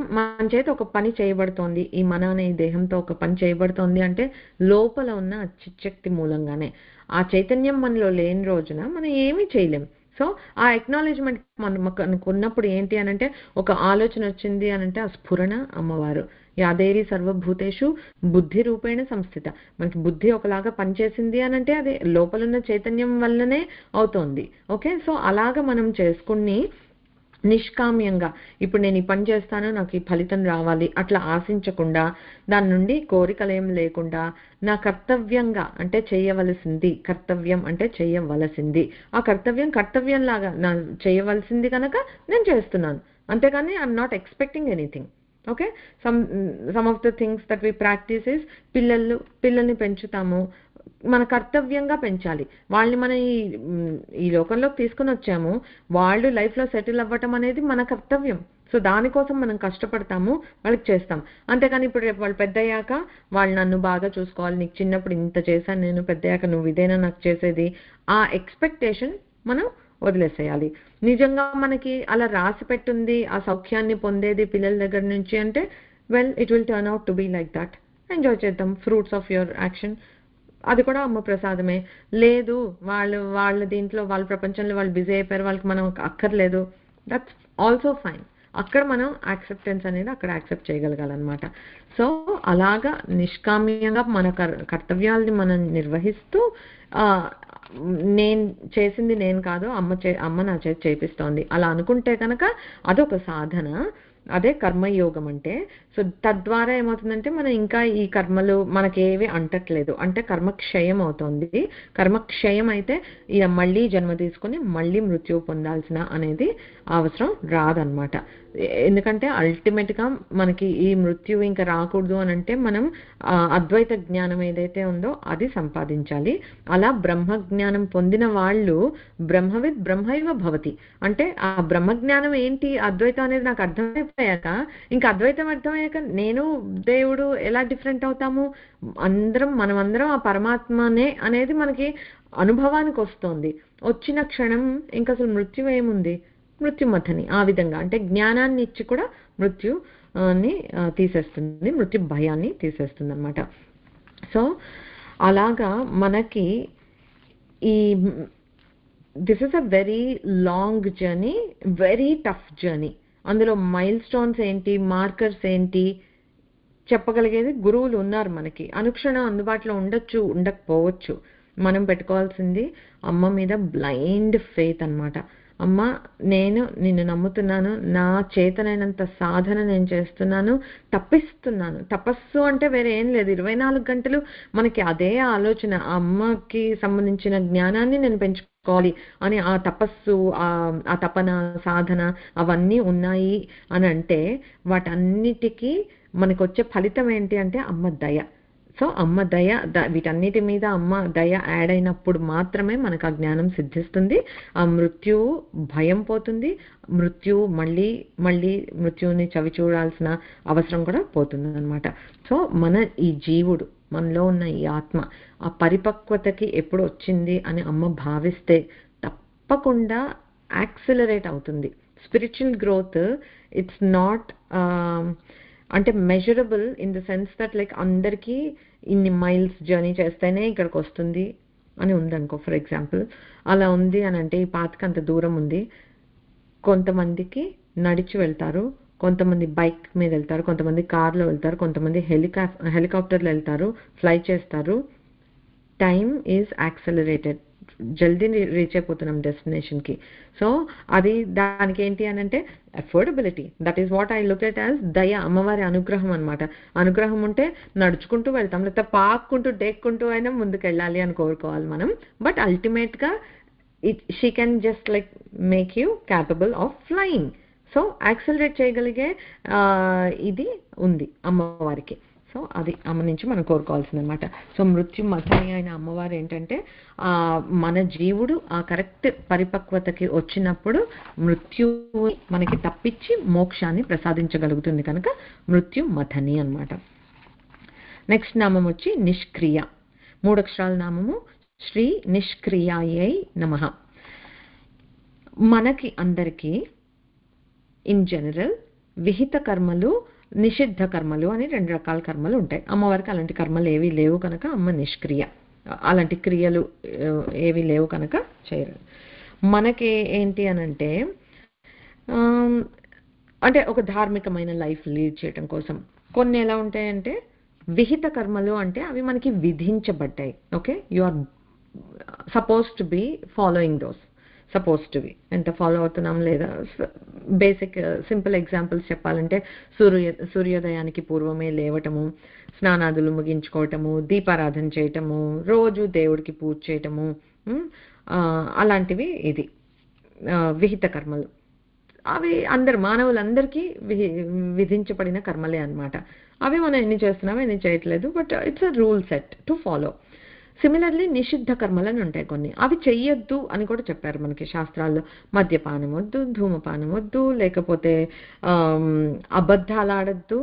చేత ఒక పని చేయబడుతోంది, ఈ మన అనే దేహంతో ఒక పని చేయబడుతోంది అంటే లోపల ఉన్న చిచ్చక్తి మూలంగానే. ఆ చైతన్యం మనలో లేని రోజున మనం ఏమీ చేయలేం. సో ఆ ఎక్నాలెడ్జ్మెంట్ మనకు ఉన్నప్పుడు ఏంటి అనంటే, ఒక ఆలోచన వచ్చింది అనంటే ఆ స్ఫురణ అమ్మవారు. యాదేరి సర్వభూతేషు బుద్ధి రూపేణ సంస్థిత. మనకి బుద్ధి ఒకలాగా పనిచేసింది అనంటే అది లోపలున్న చైతన్యం వల్లనే అవుతోంది. ఓకే, సో అలాగా మనం చేసుకుని నిష్కామ్యంగా, ఇప్పుడు నేను ఈ పని చేస్తాను, నాకు ఈ ఫలితం రావాలి అట్లా ఆశించకుండా, దాని నుండి కోరికలేం లేకుండా నా కర్తవ్యంగా, అంటే చేయవలసింది, కర్తవ్యం అంటే చేయవలసింది, ఆ కర్తవ్యంలాగా నా చేయవలసింది కనుక నేను చేస్తున్నాను, అంతేగాని I'm not expecting anything. Okay. Some of the things that we practice is పిల్లల్ని పెంచుతాము, మన కర్తవ్యంగా పెంచాలి వాళ్ళని. మనం ఈ లోకంలోకి తీసుకుని వచ్చాము, వాళ్ళు లైఫ్లో సెటిల్ అవ్వటం అనేది మన కర్తవ్యం. సో దానికోసం మనం కష్టపడతాము, వాళ్ళకి చేస్తాం. అంతేకాని ఇప్పుడు రేపు వాళ్ళు పెద్దయ్యాక వాళ్ళు నన్ను బాగా చూసుకోవాలి, నీకు చిన్నప్పుడు ఇంత చేశాను నేను, పెద్దయ్యాక నువ్వు ఇదేనా నాకు చేసేది, ఆ ఎక్స్పెక్టేషన్ మనం వదిలేసేయాలి. నిజంగా మనకి అలా రాసి పెట్టుంది ఆ సౌఖ్యాన్ని పొందేది పిల్లల దగ్గర నుంచి అంటే, well it will turn out to be like that. Enjoy చేద్దాం ఫ్రూట్స్ ఆఫ్ యువర్ యాక్షన్. అది కూడా అమ్మ ప్రసాదమే. లేదు వాళ్ళ దీంట్లో వాళ్ళ ప్రపంచంలో వాళ్ళు బిజీ అయిపోయారు, వాళ్ళకి మనం అక్కర్లేదు, దట్స్ ఆల్సో ఫైన్. అక్కడ మనం యాక్సెప్టెన్స్ అనేది అక్కడ యాక్సెప్ట్ చేయగలగాలన్నమాట. సో అలాగా నిష్కామ్యంగా మన కర్తవ్యాలని మనం నిర్వహిస్తూ నేను చేసింది నేను కాదు, అమ్మ నా చేతి చేపిస్తోంది అలా అనుకుంటే కనుక అదొక సాధన. అదే కర్మయోగం అంటే. సో తద్వారా ఏమవుతుందంటే మనం ఇంకా ఈ కర్మలు మనకేవి అంటట్లేదు, అంటే కర్మక్షయం అవుతుంది. కర్మక్షయం అయితే ఇక మళ్ళీ జన్మ తీసుకుని మళ్ళీ మృత్యువు పొందాల్సిన అనేది అవసరం రాదనమాట. ఎందుకంటే అల్టిమేట్గా మనకి ఈ మృత్యువు ఇంకా రాకూడదు అని అంటే మనం అద్వైత జ్ఞానం ఏదైతే ఉందో అది సంపాదించాలి. అలా బ్రహ్మ జ్ఞానం పొందిన వాళ్ళు బ్రహ్మవిద్ బ్రహ్మైవ భవతి. అంటే ఆ బ్రహ్మజ్ఞానం ఏంటి, అద్వైతం అనేది నాకు అర్థమైపోయాక, ఇంకా అద్వైతం అర్థమయ్యాక నేను దేవుడు ఎలా డిఫరెంట్ అవుతాము, మనమందరం ఆ పరమాత్మనే అనేది మనకి అనుభవానికి వస్తుంది. వచ్చిన క్షణం ఇంకా అసలు మృత్యు ఏముంది, మృత్యుమథని. ఆ విధంగా అంటే జ్ఞానాన్ని ఇచ్చి కూడా మృత్యుని తీసేస్తుంది, మృత్యు భయాన్ని తీసేస్తుంది అనమాట. సో అలాగా మనకి ఈ this is a very long journey, very tough journey. అందులో మైల్ స్టోన్స్ ఏంటి, మార్కర్స్ ఏంటి చెప్పగలిగేది గురువులు ఉన్నారు మనకి. అనుక్షణం అందుబాటులో ఉండొచ్చు, ఉండకపోవచ్చు. మనం పెట్టుకోవాల్సింది అమ్మ మీద బ్లైండ్ ఫెయిత్ అన్నమాట. అమ్మ నేను నిన్ను నమ్ముతున్నాను, నా చేతనైనంత సాధన నేను చేస్తున్నాను, తప్పిస్తున్నాను. తపస్సు అంటే వేరే ఏం లేదు, 24 గంటలు మనకి అదే ఆలోచన, ఆ అమ్మకి సంబంధించిన జ్ఞానాన్ని నేను పెంచుకోవాలి అని ఆ తపస్సు, ఆ తపన, సాధన అవన్నీ ఉన్నాయి అని అంటే వాటన్నిటికీ మనకు వచ్చే ఫలితం ఏంటి అంటే అమ్మ దయ. సో అమ్మ దయ, వీటన్నిటి మీద అమ్మ దయ యాడ్ అయినప్పుడు మాత్రమే మనకు ఆ జ్ఞానం సిద్ధిస్తుంది. ఆ మృత్యువు భయం పోతుంది, మళ్ళీ మృత్యువుని చవి చూడాల్సిన అవసరం కూడా పోతుంది అనమాట. సో ఈ జీవుడు, మనలో ఉన్న ఈ ఆత్మ ఆ పరిపక్వతకి ఎప్పుడు వచ్చింది అని అమ్మ భావిస్తే తప్పకుండా యాక్సిలరేట్ అవుతుంది. స్పిరిచువల్ గ్రోత్ ఇట్స్ నాట్ అంటే measurable in the sense that like అందరికీ ఇన్ని మైల్స్ జర్నీ చేస్తేనే ఇక్కడికి వస్తుంది అని ఉందనుకో. ఫర్ ఎగ్జాంపుల్ అలా ఉంది అని అంటే ఈ పాతకి అంత దూరం ఉంది, కొంతమందికి నడిచి వెళ్తారు, కొంతమంది బైక్ మీద వెళ్తారు, కొంతమంది కార్లో వెళ్తారు, కొంతమంది హెలికాప్టర్లో వెళ్తారు, ఫ్లై చేస్తారు. టైమ్ ఈజ్ యాక్సలరేటెడ్, జల్దీ రీచ్ అయిపోతున్నాం డెస్టినేషన్కి. సో అది దానికి ఏంటి అని అంటే affordability. That is what I look at as దయ, అమ్మవారి అనుగ్రహం అనమాట. అనుగ్రహం ఉంటే నడుచుకుంటూ వెళ్తాం, లేకపోతే పాక్కుంటూ డేక్కుంటూ అయినా ముందుకు వెళ్ళాలి అని కోరుకోవాలి మనం. బట్ అల్టిమేట్గా she can just like make you capable of flying. So accelerate చేయగలిగే ఇది ఉంది అమ్మవారికి. సో అది అమ్మ నుంచి మనం కోరుకోవాల్సింది అనమాట. సో మృత్యు మథని అయిన అమ్మవారు ఏంటంటే మన జీవుడు ఆ కరెక్ట్ పరిపక్వతకి వచ్చినప్పుడు మృత్యు మనకి తప్పించి మోక్షాన్ని ప్రసాదించగలుగుతుంది కనుక మృత్యు మథని అనమాట. నెక్స్ట్ నామం వచ్చి నిష్క్రియ. 3 అక్షరాల నామము శ్రీ నిష్క్రియాయై నమః. మనకి అందరికీ ఇన్ జనరల్ విహిత కర్మలు, నిషిద్ధ కర్మలు అని 2 రకాల కర్మలు ఉంటాయి. అమ్మవారికి అలాంటి కర్మలు ఏవీ లేవు కనుక అమ్మ నిష్క్రియ. అలాంటి క్రియలు ఏవి లేవు కనుక చేయరు. మనకి ఏంటి అనంటే అంటే ఒక ధార్మికమైన లైఫ్ లీడ్ చేయడం కోసం కొన్ని ఎలా ఉంటాయంటే విహిత కర్మలు అంటే అవి మనకి విధించబడ్డాయి. Okay, you are suppose to be following those. Suppose to be ఎంత ఫాలో అవుతున్నాం లేదా, బేసిక్ సింపుల్ ఎగ్జాంపుల్స్ చెప్పాలంటే సూర్యోదయానికి పూర్వమే లేవటము, స్నానాదులు ముగించుకోవటము, దీపారాధన చేయటము, రోజు దేవుడికి పూజ చేయటము, అలాంటివి ఇది విహిత కర్మలు. అవి అందరు మానవులందరికీ విధించబడిన కర్మలే అన్నమాట. అవి మనం ఎన్ని చేస్తున్నామో ఎన్ని చేయట్లేదు, but it's a rule set to follow. Similarly నిషిద్ధ కర్మలని ఉంటాయి కొన్ని, అవి చెయ్యొద్దు అని కూడా చెప్పారు మనకి శాస్త్రాల్లో. మద్యపానం వద్దు, ధూమపానం వద్దు, లేకపోతే అబద్ధాలు ఆడద్దు,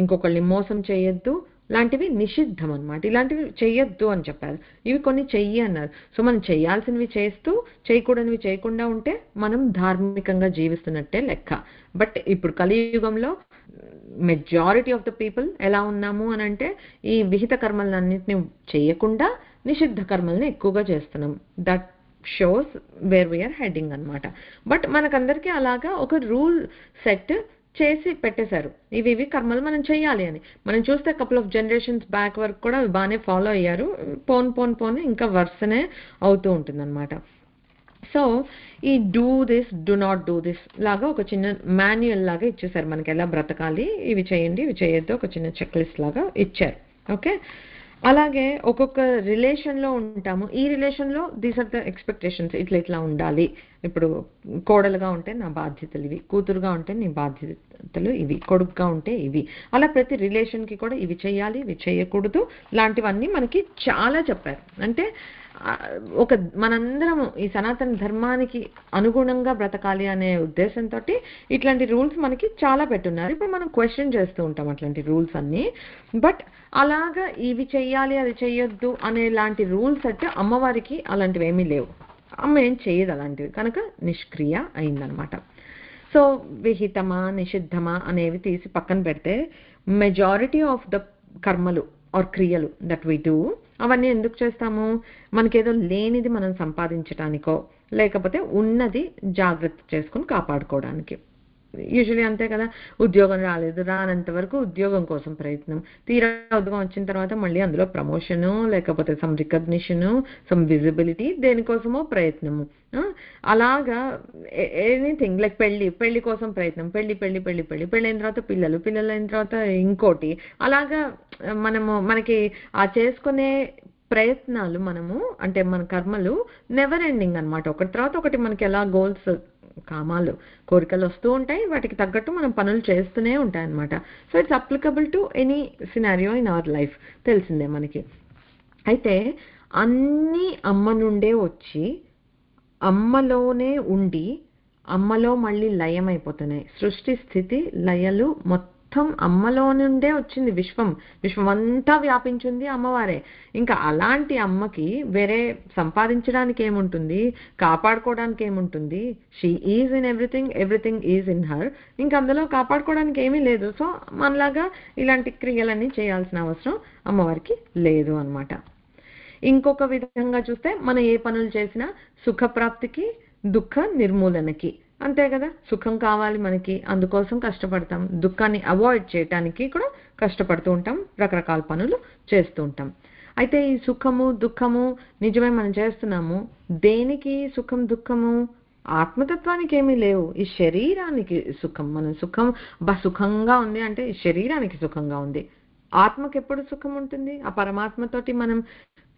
ఇంకొకళ్ళని మోసం చేయొద్దు, లాంటివి నిషిద్ధం అనమాట. ఇలాంటివి చెయ్యొద్దు అని చెప్పారు. ఇవి కొన్ని చెయ్యి అన్నారు. సో మనం చేయాల్సినవి చేస్తూ చేయకూడనివి చేయకుండా ఉంటే మనం ధార్మికంగా జీవిస్తున్నట్టే లెక్క. బట్ ఇప్పుడు కలియుగంలో మెజారిటీ ఆఫ్ ద పీపుల్ ఎలా ఉన్నాము అని అంటే ఈ విహిత కర్మలన్నింటినీ చేయకుండా నిషిద్ధ కర్మల్ని ఎక్కువగా చేస్తున్నాం. That shows where we're heading అనమాట. బట్ మనకందరికీ అలాగా ఒక రూల్ సెట్ చేసి పెట్టేశారు, ఇవి కర్మలు మనం చెయ్యాలి అని. మనం చూస్తే కపుల్ ఆఫ్ జనరేషన్స్ బ్యాక్ వరకు కూడా బాగానే ఫాలో అయ్యారు. పోన్ ఇంకా వర్సనే అవుతూ ఉంటుంది అనమాట. సో ఈ do this, do not do this లాగా ఒక చిన్న మాన్యువల్ లాగా ఇచ్చేసారు మనకి, ఎలా బ్రతకాలి, ఇవి చేయండి ఇవి చేయొద్దు, ఒక చిన్న చెక్ లిస్ట్ లాగా ఇచ్చారు. ఓకే, అలాగే ఒక్కొక్క రిలేషన్లో ఉంటాము. ఈ రిలేషన్లో దీస్ ఆర్ ద ఎక్స్పెక్టేషన్స్, ఇట్లా ఉండాలి. ఇప్పుడు కోడలుగా ఉంటే నా బాధ్యతలు ఇవి, కూతురుగా ఉంటే నీ బాధ్యతలు ఇవి, కొడుకుగా ఉంటే ఇవి, అలా ప్రతి రిలేషన్కి కూడా ఇవి చేయాలి ఇవి చేయకూడదు లాంటివన్నీ మనకి చాలా చెప్పారు. అంటే ఒక మనందరం ఈ సనాతన ధర్మానికి అనుగుణంగా బ్రతకాలి అనే ఉద్దేశంతో ఇట్లాంటి రూల్స్ మనకి చాలా పెట్టున్నారు. ఇప్పుడు మనం క్వశ్చన్ చేస్తూ ఉంటాం అట్లాంటి రూల్స్ అన్ని. బట్ అలాగా ఇవి చెయ్యాలి అది చెయ్యొద్దు అనే లాంటి రూల్స్ అంటే అమ్మవారికి అలాంటివి ఏమీ లేవు. అమ్మ ఏం చేయదు అలాంటివి, కనుక నిష్క్రియ అయిందనమాట. సో విహితమా నిషిద్ధమా అనేవి తీసి పక్కన పెడితే మెజారిటీ ఆఫ్ ద కర్మలు ఆర్ క్రియలు దట్ వీ డూ, అవన్నీ ఎందుకు చేస్తాము? మనకేదో లేనిది మనం సంపాదించడానికో, లేకపోతే ఉన్నది జాగ్రత్త చేసుకుని కాపాడుకోవడానికి. యూజువలీ అంతే కదా, ఉద్యోగం రాలేదు, రానంత వరకు ఉద్యోగం కోసం ప్రయత్నం, తీరా ఉద్యోగం వచ్చిన తర్వాత మళ్ళీ అందులో ప్రమోషను, లేకపోతే సమ్ రికగ్నిషను, సమ్ విజిబిలిటీ, దేనికోసమో ప్రయత్నము. అలాగా ఎనీథింగ్ లైక్ పెళ్లి కోసం ప్రయత్నం, పెళ్ళైన తర్వాత పిల్లలైన తర్వాత ఇంకోటి, అలాగా మనకి ఆ చేసుకునే ప్రయత్నాలు మనము అంటే మన కర్మలు నెవర్ ఎండింగ్ అనమాట. ఒకటి తర్వాత ఒకటి మనకి ఎలా గోల్స్, కామాలు, కోరికలు వస్తూ ఉంటాయి, వాటికి తగ్గట్టు మనం పనులు చేస్తూనే ఉంటాయి అనమాట. So it's applicable to any scenario in our life, తెలిసిందే మనకి. అయితే అన్నీ అమ్మ నుండే వచ్చి అమ్మలోనే ఉండి అమ్మలో మళ్ళీ లయం అయిపోతున్నాయి. సృష్టి స్థితి లయలు మొత్తం అమ్మలో నుండే వచ్చింది. విశ్వం అంతా వ్యాపించింది అమ్మవారే. ఇంకా అలాంటి అమ్మకి వేరే సంపాదించడానికి ఏముంటుంది, కాపాడుకోవడానికి ఏముంటుంది? She is in everything is in her. ఇంకా అందులో కాపాడుకోవడానికి ఏమీ లేదు. సో మనలాగా ఇలాంటి క్రియలన్నీ చేయాల్సిన అవసరం అమ్మవారికి లేదు అన్నమాట. ఇంకొక విధంగా చూస్తే మనం ఏ పనులు చేసినా సుఖప్రాప్తికి దుఃఖ నిర్మూలనకి, అంతే కదా. సుఖం కావాలి మనకి, అందుకోసం కష్టపడతాం. దుఃఖాన్ని అవాయిడ్ చేయటానికి కూడా కష్టపడుతూ ఉంటాం, రకరకాల పనులు చేస్తూ ఉంటాం. అయితే ఈ సుఖము దుఃఖము నిజమే మనం చేస్తున్నాము. దేనికి సుఖం దుఃఖము? ఆత్మతత్వానికి ఏమీ లేవు. ఈ శరీరానికి సుఖం. మనం సుఖంగా ఉంది అంటే ఈ శరీరానికి సుఖంగా ఉంది. ఆత్మకి ఎప్పుడు సుఖం ఉంటుంది? ఆ పరమాత్మతోటి మనం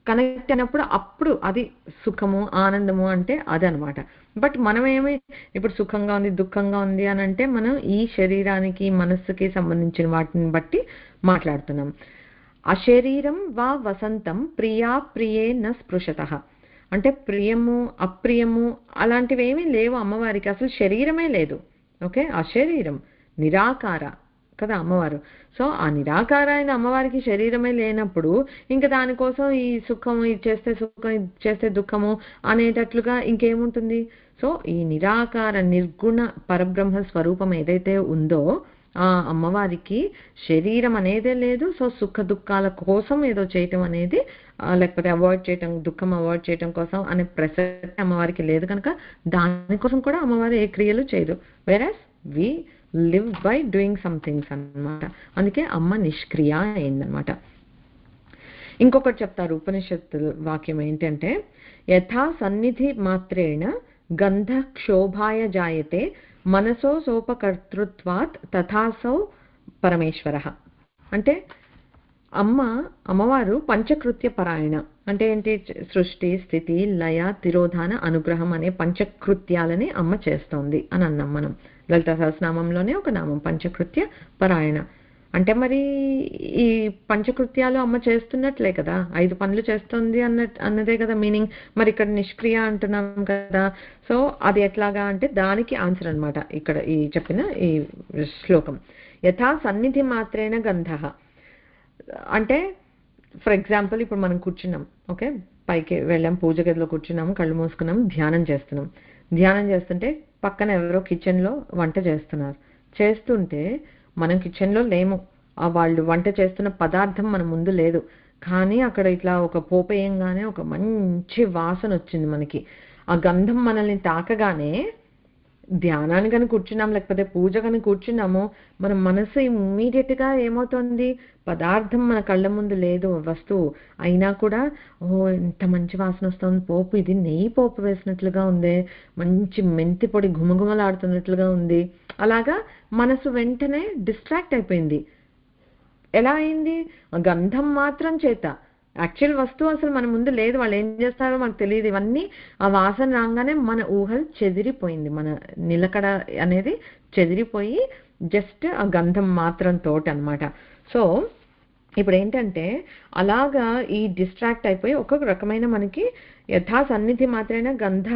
కనెక్ట్ అయినప్పుడు అప్పుడు అది సుఖము ఆనందము అంటే అదనమాట. బట్ మనమేమి ఇప్పుడు సుఖంగా ఉంది దుఃఖంగా ఉంది అని అంటే మనం ఈ శరీరానికి మనస్సుకి సంబంధించిన వాటిని బట్టి మాట్లాడుతున్నాం. అశరీరం వా వసంతం ప్రియా ప్రియే న స్పృశతః అంటే ప్రియము అప్రియము అలాంటివి ఏమీ లేవు అమ్మవారికి. అసలు శరీరమే లేదు. ఓకే, అశరీరం, నిరాకార కదా అమ్మవారు. సో ఆ నిరాకార అయిన అమ్మవారికి శరీరమే లేనప్పుడు ఇంకా దానికోసం ఈ సుఖం ఇది చేస్తే సుఖం ఇది చేస్తే దుఃఖము అనేటట్లుగా ఇంకేముంటుంది? సో ఈ నిరాకార నిర్గుణ పరబ్రహ్మ స్వరూపం ఏదైతే ఉందో ఆ అమ్మవారికి శరీరం అనేదే లేదు. సో సుఖ దుఃఖాల కోసం ఏదో చేయటం అనేది లేకపోతే అవాయిడ్ చేయటం, దుఃఖం అవాయిడ్ చేయటం కోసం అనే ప్రసక్తి అమ్మవారికి లేదు. కనుక దానికోసం కూడా అమ్మవారు ఏ క్రియలు చేయదు. Whereas we live by doing some things అన్నమాట. అందుకే అమ్మ నిష్క్రియ అయిందనమాట. ఇంకొకటి చెప్తారు ఉపనిషత్తు వాక్యం ఏంటంటే, యథా సన్నిధి మాత్రేణ గంధ క్షోభాయ జాయతే మనసో సోపకర్తృత్వాత్ తథాసౌ పరమేశ్వర. అంటే అమ్మవారు పంచకృత్య పరాయణ. అంటే ఏంటి? సృష్టి, స్థితి, లయ, తిరోధాన, అనుగ్రహం అనే పంచకృత్యాలని అమ్మ చేస్తోంది అని అన్నాం మనం. లలితా సహస్రనామంలోనే ఒక నామం పంచకృత్య పరాయణ. అంటే మరి ఈ పంచకృత్యాలు అమ్మ చేస్తున్నట్లే కదా, 5 పనులు చేస్తుంది అన్నదే కదా మీనింగ్. మరి ఇక్కడ నిష్క్రియ అంటున్నాం కదా, సో అది ఎట్లాగా అంటే దానికి ఆన్సర్ అన్నమాట ఇక్కడ ఈ చెప్పిన ఈ శ్లోకం. యథా సన్నిధి మాత్రేణ గంధః. అంటే ఫర్ ఎగ్జాంపుల్ ఇప్పుడు మనం కూర్చున్నాం, ఓకే, పైకి వెళ్ళాం, పూజ గదిలో కూర్చున్నాము, కళ్ళు మూసుకున్నాం, ధ్యానం చేస్తున్నాం. ధ్యానం చేస్తుంటే పక్కన ఎవరో కిచెన్లో వంట చేస్తుంటే మనం కిచెన్లో లేము, వాళ్ళు వంట చేస్తున్న పదార్థం మన ముందు లేదు, కానీ అక్కడ ఇట్లా ఒక పోపేయంగానే ఒక మంచి వాసన వచ్చింది మనకి. ఆ గంధం మనల్ని తాకగానే ధ్యానాన్ని కనుక కూర్చున్నాం, లేకపోతే పూజ కనుక కూర్చున్నామో మన మనసు ఇమ్మీడియట్గా ఏమవుతుంది, పదార్థం మన కళ్ళ ముందు లేదు వస్తువు అయినా కూడా, ఓ ఎంత మంచి వాసన వస్తుంది, పోపు ఇది నెయ్యి పోపు వేసినట్లుగా ఉంది, మంచి మెంతి పొడి ఘుమఘుమలాడుతున్నట్లుగా ఉంది. అలాగా మనసు వెంటనే డిస్ట్రాక్ట్ అయిపోయింది. ఎలా అయింది? గంధం మాత్రం చేత. యాక్చువల్ వస్తువు అసలు మన ముందు లేదు, వాళ్ళు ఏం చేస్తారో మనకు తెలియదు. ఇవన్నీ ఆ వాసన రాగానే మన ఊహలు చెదిరిపోయింది, మన నిలకడ అనేది చెదిరిపోయి జస్ట్ ఆ గంధం మాత్రం తోటి అనమాట. సో ఇప్పుడు ఏంటంటే అలాగా ఈ డిస్ట్రాక్ట్ అయిపోయి ఒక రకమైన మనకి యథా సన్నిధి మాత్రమే గంధ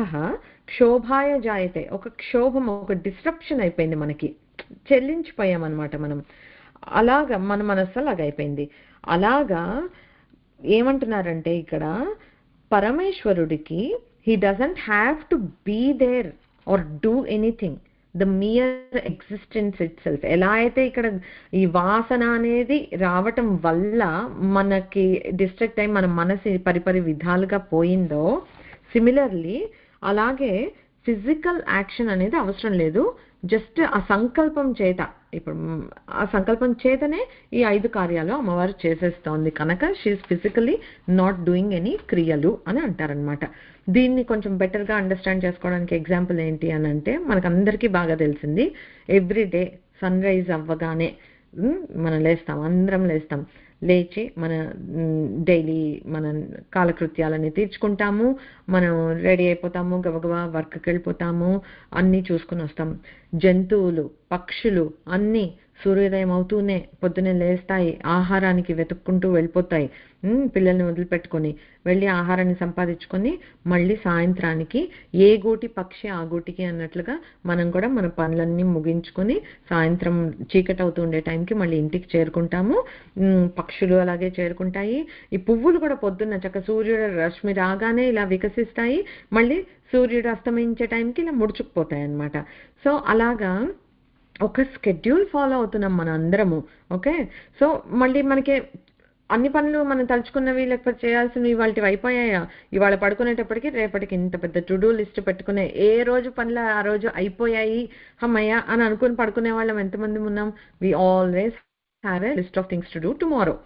క్షోభాయ జాయతే, ఒక క్షోభం, ఒక డిస్ట్రప్షన్ అయిపోయింది, మనకి చెల్లించిపోయామన్నమాట మనం. అలాగా మన మనస్సు అలాగైపోయింది. అలాగా ఏమంటున్నారంటే ఇక్కడ పరమేశ్వరుడికి he doesn't have to be there or do anything, the mere existence itself. ఎలా అయితే ఇక్కడ ఈ వాసన అనేది రావటం వల్ల మనకి డిస్ట్రాక్ట్ అయి మన మనసు పరిపరి విధాలుగా పోయిందో, సిమిలర్లీ అలాగే ఫిజికల్ యాక్షన్ అనేది అవసరం లేదు, జస్ట్ ఆ సంకల్పం చేత, ఇప్పుడు ఆ సంకల్పం చేతనే ఈ 5 కార్యాలు అమ్మవారు చేసేస్తోంది కనుక she's physically not doing any క్రియలు అని అంటారనమాట. దీన్ని కొంచెం బెటర్గా అండర్స్టాండ్ చేసుకోవడానికి ఎగ్జాంపుల్ ఏంటి అని అంటే, మనకందరికీ బాగా తెలిసింది, ఎవ్రీ డే సన్ రైజ్ అవ్వగానే మనం లేస్తాం, అందరం లేస్తాం, లేచి మన డైలీ మన కాలకృత్యాలని తీర్చుకుంటాము, మనం రెడీ అయిపోతాము, గబగబా వర్క్కి వెళ్ళిపోతాము, అన్నీ చూసుకుని వస్తాం. జంతువులు, పక్షులు అన్నీ సూర్యోదయం అవుతూనే పొద్దునే లేస్తాయి, ఆహారానికి వెతుక్కుంటూ వెళ్ళిపోతాయి, పిల్లల్ని వదిలిపెట్టుకొని వెళ్ళి ఆహారాన్ని సంపాదించుకొని మళ్ళీ సాయంత్రానికి ఏ గూటి పక్షి ఆ గూటికి అన్నట్లుగా మనం కూడా మన పనులన్నీ ముగించుకొని సాయంత్రం చీకటి అవుతూ ఉండే టైంకి మళ్ళీ ఇంటికి చేరుకుంటాము. పక్షులు అలాగే చేరుకుంటాయి. ఈ పువ్వులు కూడా పొద్దున్న చక్క సూర్యుడు రశ్మి రాగానే ఇలా వికసిస్తాయి, మళ్ళీ సూర్యుడు అస్తమించే టైంకి ఇలా ముడుచుకుపోతాయి అన్నమాట. సో అలాగా ఒక స్కెడ్యూల్ ఫాలో అవుతున్నాం మన అందరము, ఓకే. సో మళ్ళీ మనకి అన్ని పనులు మనం తలుచుకున్నవి లేకపోతే చేయాల్సినవి ఇవాళ అయిపోయాయా, ఇవాళ పడుకునేటప్పటికి రేపటికి ఇంత పెద్ద టు డూ లిస్ట్ పెట్టుకునే, ఏ రోజు పనులు ఆ రోజు అయిపోయాయి అమ్మయ్య అని అనుకుని పడుకునే వాళ్ళం ఎంతమంది ఉన్నాం. We always have a list of things to do tomorrow.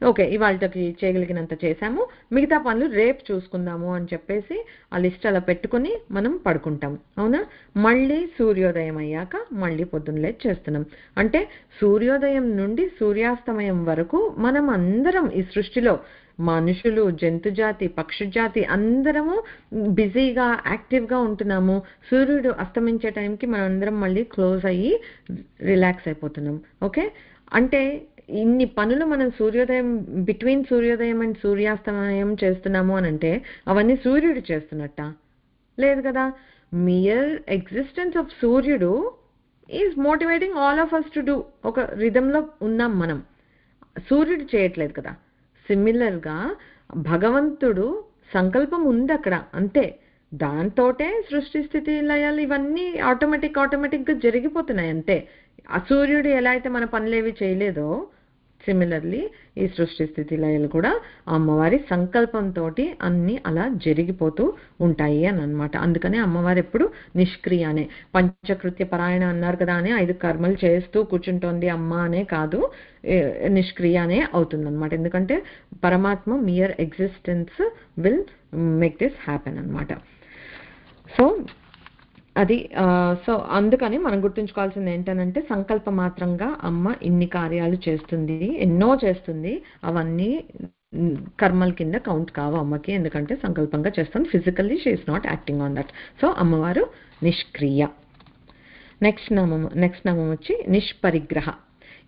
Okay, ఇవాళకి చేయగలిగినంత చేసాము, మిగతా పనులు రేపు చూసుకుందాము అని చెప్పేసి ఆ లిస్ట్ అలా పెట్టుకుని మనం పడుకుంటాం, అవునా. మళ్ళీ సూర్యోదయం అయ్యాక మళ్ళీ పొద్దున్న లేచి చేస్తున్నాం. అంటే సూర్యోదయం నుండి సూర్యాస్తమయం వరకు మనం అందరం ఈ సృష్టిలో మనుషులు, జంతుజాతి, పక్షుజాతి అందరము బిజీగా యాక్టివ్గా ఉంటున్నాము. సూర్యుడు అస్తమించే టైంకి మనం అందరం మళ్ళీ క్లోజ్ అయ్యి రిలాక్స్ అయిపోతున్నాం, ఓకే. అంటే ఇన్ని పనులు మనం సూర్యోదయం బిట్వీన్ సూర్యోదయం అండ్ సూర్యాస్తమయం చేస్తున్నాము అని అంటే అవన్నీ సూర్యుడు చేస్తున్నట్ట? లేదు కదా. మియర్ ఎగ్జిస్టెన్స్ ఆఫ్ సూర్యుడు is motivating all of us to do. ఒక రిథంలో ఉన్నాం మనం, సూర్యుడు చేయట్లేదు కదా. సిమిలర్గా భగవంతుడు సంకల్పం ఉంది అక్కడ, అంతే. దాంతోటే సృష్టి స్థితి లయాలు ఇవన్నీ ఆటోమేటిక్గా జరిగిపోతున్నాయి అంతే. ఆ సూర్యుడు ఎలా అయితే మన పనులేవి చేయలేదో, సిమిలర్లీ ఈ సృష్టి స్థితి లయాలు కూడా అమ్మవారి సంకల్పంతో అన్నీ అలా జరిగిపోతూ ఉంటాయి అని అనమాట. అందుకనే అమ్మవారు ఎప్పుడు నిష్క్రియానే, పంచకృత్య పరాయణ అన్నారు కదా అని 5 కర్మలు చేస్తూ కూర్చుంటోంది అమ్మ అనే కాదు, నిష్క్రియానే అవుతుందన్నమాట. ఎందుకంటే పరమాత్మ mere existence will make this happen అనమాట. సో అది సో అందుకని మనం గుర్తుంచుకోవాల్సింది ఏంటనంటే సంకల్ప మాత్రంగా అమ్మ ఇన్ని కార్యాలు చేస్తుంది, ఎన్నో చేస్తుంది. అవన్నీ కర్మల కింద కౌంట్ కావు అమ్మకి, ఎందుకంటే సంకల్పంగా చేస్తుంది. Physically she is not acting on that. So అమ్మవారు నిష్క్రియ. నెక్స్ట్ నామం వచ్చి నిష్పరిగ్రహ.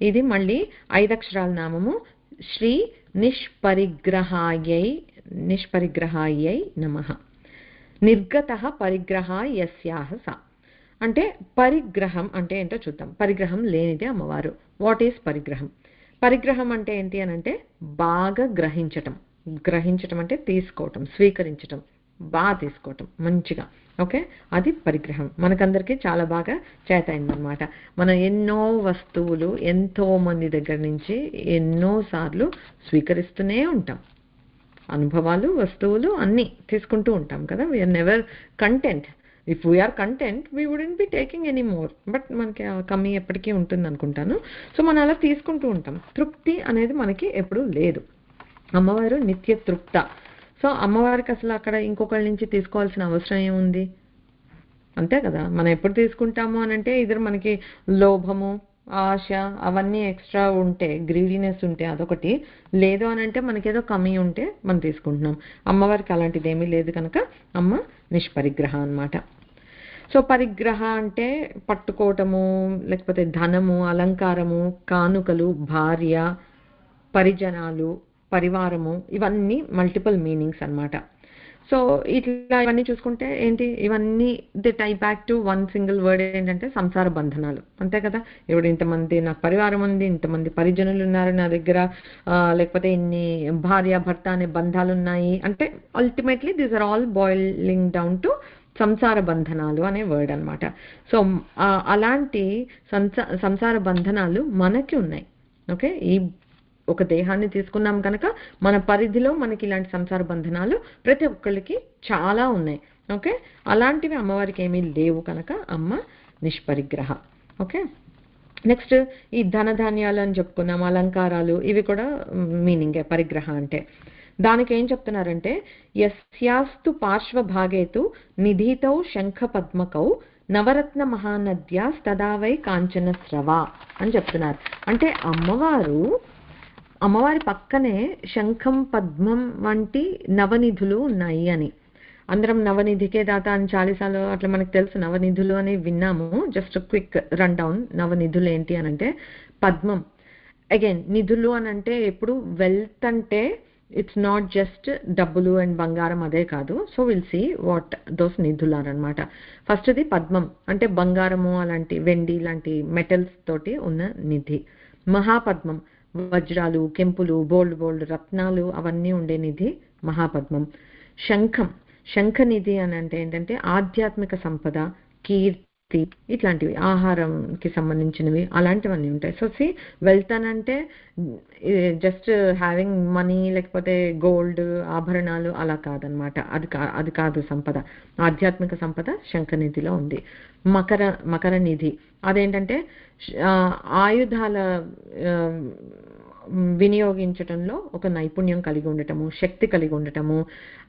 ఇది మళ్ళీ 5 అక్షరాల నామము. శ్రీ నిష్పరిగ్రహాయై నమః. నిర్గత పరిగ్రహ యస్యాహ సా. అంటే పరిగ్రహం అంటే ఏంటో చూద్దాం. పరిగ్రహం లేనిదే అమ్మవారు. What is పరిగ్రహం? పరిగ్రహం అంటే ఏంటి అని అంటే బాగా గ్రహించటం. గ్రహించటం అంటే తీసుకోవటం, స్వీకరించటం, బాగా తీసుకోవటం మంచిగా. ఓకే, అది పరిగ్రహం. మనకందరికీ చాలా బాగా చేతైందనమాట. మనం ఎన్నో వస్తువులు ఎంతో మంది దగ్గర నుంచి ఎన్నోసార్లు స్వీకరిస్తూనే ఉంటాం. అనుభవాలు, వస్తువులు అన్నీ తీసుకుంటూ ఉంటాం కదా. We're never content. If we're content we wouldn't be taking any more. But మనకి ఆ కమి ఎప్పటికీ ఉంటుంది అనుకుంటాను. సో మనం అలా తీసుకుంటూ ఉంటాం. తృప్తి అనేది మనకి ఎప్పుడూ లేదు. అమ్మవారు నిత్య తృప్త. సో అమ్మవారికి అసలు అక్కడ ఇంకొకళ్ళ నుంచి తీసుకోవాల్సిన అవసరం ఏముంది? అంతే కదా. మనం ఎప్పుడు తీసుకుంటాము అని అంటే ఇద్దరు మనకి లోభము, ఆశ అవన్నీ ఎక్స్ట్రా ఉంటే, గ్రీడీనెస్ ఉంటే అదొకటి. లేదు అని అంటే మనకేదో కమి ఉంటే మనం తీసుకుంటున్నాం. అమ్మవారికి అలాంటిది ఏమీ లేదు కనుక అమ్మ నిష్పరిగ్రహ అన్నమాట. సో పరిగ్రహ అంటే పట్టుకోవటము, లేకపోతే ధనము, అలంకారము, కానుకలు, భార్య, పరిజనాలు, పరివారము, ఇవన్నీ మల్టిపుల్ మీనింగ్స్ అన్నమాట. సో ఇట్లా ఇవన్నీ చూసుకుంటే ఏంటి, ఇవన్నీ the tie back to one single word ఏంటంటే సంసార బంధనాలు. అంతే కదా. ఇప్పుడు ఇంతమంది నాకు పరివారం ఉంది, ఇంతమంది పరిజనులు ఉన్నారు నా దగ్గర, లేకపోతే ఇన్ని భార్య భర్త అనే బంధాలు ఉన్నాయి అంటే ultimately these are all boiling down to సంసార బంధనాలు అనే వర్డ్ అనమాట. సో అలాంటి సంసార బంధనాలు మనకి ఉన్నాయి. ఓకే, ఈ ఒక దేహాన్ని తీసుకున్నాం కనుక మన పరిధిలో మనకి ఇలాంటి సంసార బంధనాలు ప్రతి ఒక్కళ్ళకి చాలా ఉన్నాయి. ఓకే, అలాంటివి అమ్మవారికి ఏమీ లేవు కనుక అమ్మ నిష్పరిగ్రహ. ఓకే, నెక్స్ట్ ఈ ధనధాన్యాలు అని చెప్పుకున్నాం, అలంకారాలు, ఇవి కూడా మీనింగే పరిగ్రహ అంటే. దానికి ఏం చెప్తున్నారంటే యస్యాస్తు పార్శ్వభాగేతు నిధితౌ శంఖ పద్మకౌ నవరత్న మహానద్యా స్తదావై కాంచన స్రవ అని చెప్తున్నారు. అంటే అమ్మవారి పక్కనే శంఖం, పద్మం వంటి నవనిధులు ఉన్నాయి అని. అందరం నవనిధికే దాత అని చాలీసాలు అట్లా మనకు తెలుసు, నవనిధులు అని విన్నాము. Just quick run down. నవనిధులు ఏంటి అని అంటే పద్మం. అగైన్ నిధులు అని అంటే ఎప్పుడు వెల్త్ అంటే ఇట్స్ నాట్ జస్ట్ డబ్బులు అండ్ బంగారం, అదే కాదు. So we'll see what those నిధులు అనమాట. ఫస్ట్ది పద్మం అంటే బంగారము, అలాంటి వెండి లాంటి మెటల్స్ తోటి ఉన్న నిధి. మహాపద్మం వజ్రాలు, కెంపులు, బోల్డ్ రత్నాలు అవన్నీ ఉండే నిధి మహాపద్మం. శంఖనిధి అని అంటే ఏంటంటే ఆధ్యాత్మిక సంపద, కీర్తి, ఇట్లాంటివి ఆహారంకి సంబంధించినవి అలాంటివన్నీ ఉంటాయి. సో సి వెల్త్ అని అంటే జస్ట్ హ్యావింగ్ మనీ లేకపోతే గోల్డ్ ఆభరణాలు అలా కాదనమాట. అది కాదు సంపద. ఆధ్యాత్మిక సంపద శంఖనిధిలో ఉంది. మకర నిధి అదేంటంటే ఆయుధాల వినియోగించటంలో ఒక నైపుణ్యం కలిగి ఉండటము, శక్తి కలిగి ఉండటము,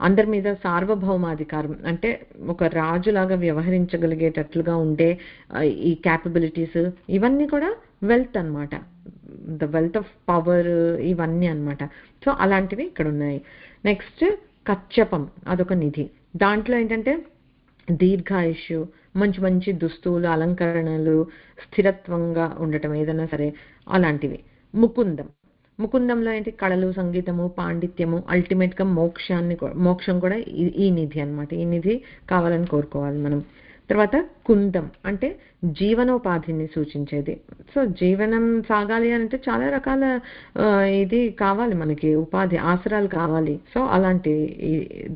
అందరి మీద సార్వభౌమాధికారం అంటే ఒక రాజులాగా వ్యవహరించగలిగేటట్లుగా ఉండే ఈ క్యాపబిలిటీస్, ఇవన్నీ కూడా వెల్త్ అన్నమాట. ద వెల్త్ ఆఫ్ పవర్, ఇవన్నీ అన్నమాట. సో అలాంటివి ఇక్కడ ఉన్నాయి. నెక్స్ట్ కచ్చపం, అదొక నిధి. దాంట్లో ఏంటంటే దీర్ఘాయుష్యు, మంచి దుస్తువులు, అలంకరణలు, స్థిరత్వంగా ఉండటం ఏదైనా సరే అలాంటివి. ముకుందంలో ఏంటి కళలు, సంగీతము, పాండిత్యము, అల్టిమేట్ గా మోక్షం కూడా ఈ నిధి అన్నమాట. ఈ నిధి కావాలని కోరుకోవాలి మనం. తర్వాత కుందం అంటే జీవనోపాధిని సూచించేది. సో జీవనం సాగాలి అంటే చాలా రకాల ఇది కావాలి మనకి, ఉపాధి ఆసరాలు కావాలి. సో అలాంటి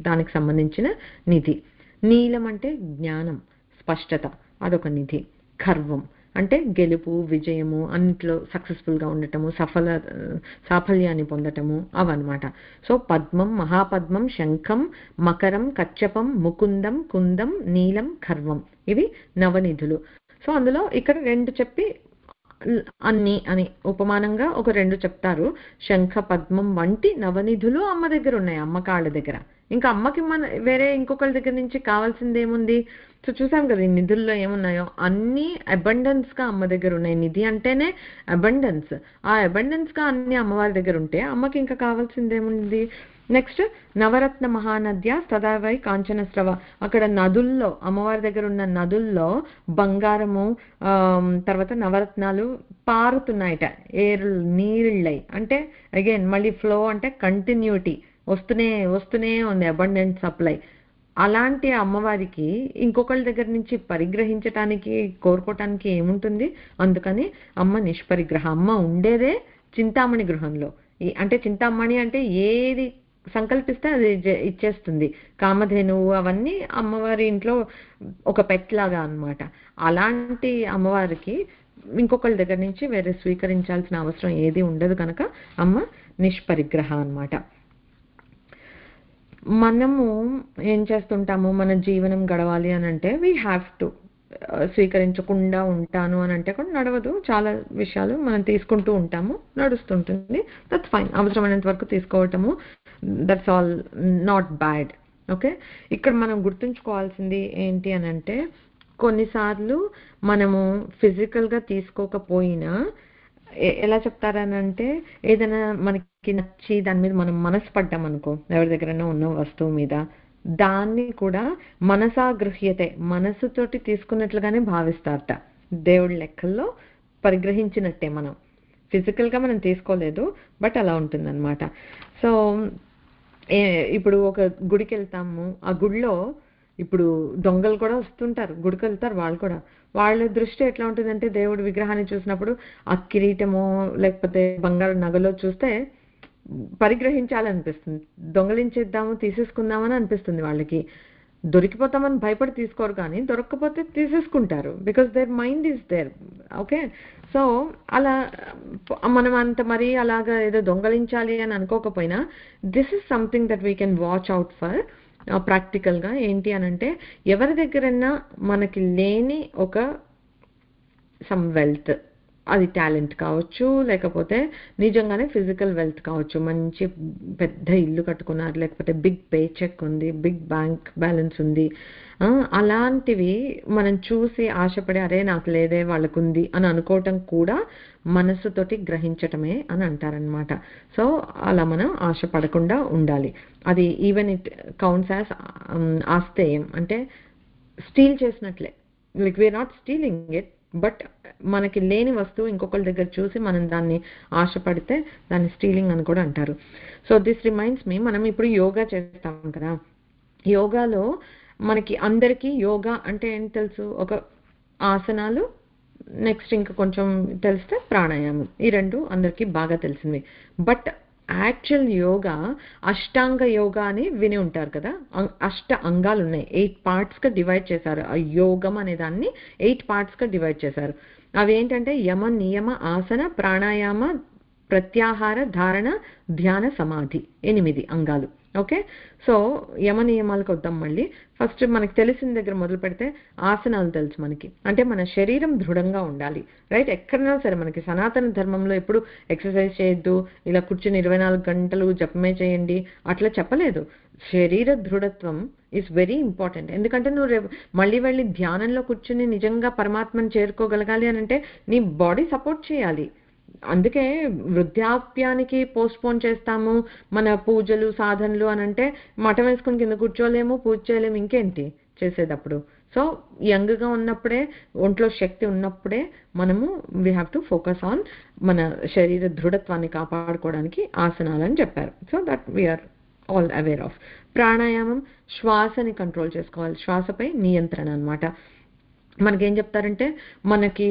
దానికి సంబంధించిన నిధి. నీలం అంటే జ్ఞానం, స్పష్టత, అదొక నిధి. గర్వం అంటే గెలుపు, విజయము, అన్నిట్లో సక్సెస్ఫుల్ గా ఉండటము, సాఫల్యాన్ని పొందటము, అవన్నమాట. సో పద్మం, మహాపద్మం, శంఖం, మకరం, కచ్చపం, ముకుందం, కుందం, నీలం, ఖర్వం, ఇవి నవనిధులు. సో అందులో ఇక్కడ 2 చెప్పి అన్ని అని ఉపమానంగా ఒక 2 చెప్తారు. శంఖ పద్మం వంటి నవనిధులు అమ్మ దగ్గర ఉన్నాయి, అమ్మ కాళ్ళ దగ్గర. ఇంకా అమ్మకి మన వేరే ఇంకొకరి దగ్గర నుంచి కావాల్సింది ఏముంది? సో చూసాం కదా ఈ నిధుల్లో ఏమున్నాయో అన్ని అబండెన్స్ గా అమ్మ దగ్గర ఉన్నాయి. నిధి అంటేనే అబండెన్స్. ఆ అబండెన్స్ గా అన్ని అమ్మవారి దగ్గర ఉంటే అమ్మకి ఇంకా కావాల్సింది ఏముంది? నెక్స్ట్ నవరత్న మహానద్య సదావై కాంచన స్రవ. అక్కడ నదుల్లో అమ్మవారి దగ్గర ఉన్న నదుల్లో బంగారము తర్వాత నవరత్నాలు పారుతున్నాయట. నీళ్ళై అంటే అగైన్ మళ్ళీ ఫ్లో అంటే కంటిన్యూటీ, వస్తూనే ఉంది అబండెంట్ సప్లై. అలాంటి అమ్మవారికి ఇంకొకళ్ళ దగ్గర నుంచి పరిగ్రహించటానికి కోరుకోవటానికి ఏముంటుంది? అందుకని అమ్మ నిష్పరిగ్రహ. అమ్మ ఉండేదే చింతామణి గృహంలో. అంటే చింతామణి అంటే ఏది సంకల్పిస్తే అది ఇచ్చేస్తుంది. కామధేనువు అవన్నీ అమ్మవారి ఇంట్లో ఒక పెట్ లాగా అన్నమాట. అలాంటి అమ్మవారికి ఇంకొకళ్ళ దగ్గర నుంచి వేరే స్వీకరించాల్సిన అవసరం ఏది ఉండదు కనుక అమ్మ నిష్పరిగ్రహ అన్నమాట. మనము ఏం చేస్తుంటాము? మన జీవనం గడవాలి అని అంటే వీ హ్యావ్ టు స్వీకరించకుండా ఉంటాను అని అంటే కూడా నడవదు. చాలా విషయాలు మనం తీసుకుంటూ ఉంటాము, నడుస్తుంటుంది. That's fine. అవసరమైనంత వరకు తీసుకోవటము, that's all not bad. Okay, ఇక్కడ మనం గుర్తుంచుకోవాల్సింది ఏంటి అని అంటే కొన్నిసార్లు మనము ఫిజికల్గా తీసుకోకపోయినా ఎలా చెప్తారనంటే ఏదైనా మనకి నచ్చి దాని మీద మనం మనసు పడ్డాం అనుకో, ఎవరి దగ్గరైనా ఉన్న వస్తువు మీద, దాన్ని కూడా మనసాగృహ్యతే, మనసుతోటి తీసుకున్నట్లుగానే భావిస్తారట. దేవుడి లెక్కల్లో పరిగ్రహించినట్టే. మనం ఫిజికల్గా మనం తీసుకోలేదు, బట్ అలా ఉంటుందన్నమాట. సో ఇప్పుడు ఒక గుడికి వెళ్తాము, ఆ గుడిలో ఇప్పుడు దొంగలు కూడా వస్తుంటారు, గుడికి వెళ్తారు వాళ్ళు కూడా. వాళ్ళ దృష్టి ఎట్లా ఉంటుందంటే దేవుడి విగ్రహాన్ని చూసినప్పుడు ఆ కిరీటమో లేకపోతే బంగారు నగలో చూస్తే పరిగ్రహించాలనిపిస్తుంది, దొంగలించేద్దాము తీసేసుకుందామని అనిపిస్తుంది వాళ్ళకి. దొరికిపోతామని భయపడి తీసుకోరు, కానీ దొరకకపోతే తీసేసుకుంటారు, because their mind is there. Okay, so అలా మనం అంత మరీ అలాగా ఏదో దొంగలించాలి అని అనుకోకపోయినా this is something that we can watch out for. ప్రాక్టికల్గా ఏంటి అనంటే ఎవరి దగ్గరన్నా మనకి లేని ఒక సమ్ వెల్త్, అది టాలెంట్ కావచ్చు, లేకపోతే నిజంగానే ఫిజికల్ వెల్త్ కావచ్చు, మంచి పెద్ద ఇల్లు కట్టుకున్నారు, లేకపోతే బిగ్ పే చెక్ ఉంది, బిగ్ బ్యాంక్ బ్యాలెన్స్ ఉంది, అలాంటివి మనం చూసి ఆశపడి అరే నాకు లేదే వాళ్ళకుంది అని అనుకోవటం కూడా మనస్సుతోటి గ్రహించటమే అని అంటారనమాట. సో అలా మనం ఆశపడకుండా ఉండాలి. అది ఈవెన్ ఇట్ కౌంట్స్ యాజ్ ఆస్తేయం, అంటే స్టీల్ చేసినట్లే. Like we're not stealing it, but మనకి లేని వస్తువు ఇంకొకరి దగ్గర చూసి మనం దాన్ని ఆశపడితే దాన్ని స్టీలింగ్ అని కూడా అంటారు. సో దిస్ రిమైండ్స్ మీ, మనం ఇప్పుడు యోగా చేస్తాం కదా, యోగాలో మనకి అందరికీ యోగా అంటే ఏంటి తెలుసు? ఒక ఆసనాలు, నెక్స్ట్ ఇంకా కొంచెం తెలిస్తే ప్రాణాయామం, ఈ రెండు అందరికీ బాగా తెలిసింది. బట్ యాక్చువల్ యోగా అష్టాంగ యోగా అని విని ఉంటారు కదా. అష్ట అంగాలు ఉన్నాయి, 8 పార్ట్స్గా డివైడ్ చేశారు. ఆ యోగం అనే దాన్ని 8 పార్ట్స్గా డివైడ్ చేశారు. అవి ఏంటంటే యమ, నియమ, ఆసన, ప్రాణాయామ, ప్రత్యాహార, ధారణ, ధ్యాన, సమాధి, 8 అంగాలు. ఓకే, సో యమ నియమాలకు వద్దాం. మళ్ళీ ఫస్ట్ మనకి తెలిసిన దగ్గర మొదలు పెడితే ఆసనాలు తెలుసు మనకి. అంటే మన శరీరం దృఢంగా ఉండాలి, రైట్? ఎక్కడైనా సరే మనకి సనాతన ధర్మంలో ఎప్పుడు ఎక్సర్సైజ్ చేయొద్దు, ఇలా కూర్చుని 24 గంటలు జపమే చేయండి అట్లా చెప్పలేదు. శరీర దృఢత్వం ఈజ్ వెరీ ఇంపార్టెంట్. ఎందుకంటే నువ్వు మళ్ళీ వెళ్ళి ధ్యానంలో కూర్చుని నిజంగా పరమాత్మను చేరుకోగలగాలి అని అంటే నీ బాడీ సపోర్ట్ చేయాలి. అందుకే వృద్ధాప్యానికి పోస్ట్పోన్ చేస్తాము మన పూజలు సాధనలు అని అంటే మఠం వేసుకుని కింద కూర్చోలేము, పూజ చేయలేము, ఇంకేంటి చేసేటప్పుడు. సో యంగ్గా ఉన్నప్పుడే, ఒంట్లో శక్తి ఉన్నప్పుడే మనము we have to focus on మన శరీర దృఢత్వాన్ని కాపాడుకోవడానికి ఆసనాలని చెప్పారు. So that we're all aware of. ప్రాణాయామం శ్వాసని కంట్రోల్ చేసుకోవాలి, శ్వాసపై నియంత్రణ అన్నమాట. మనకేం చెప్తారంటే మనకి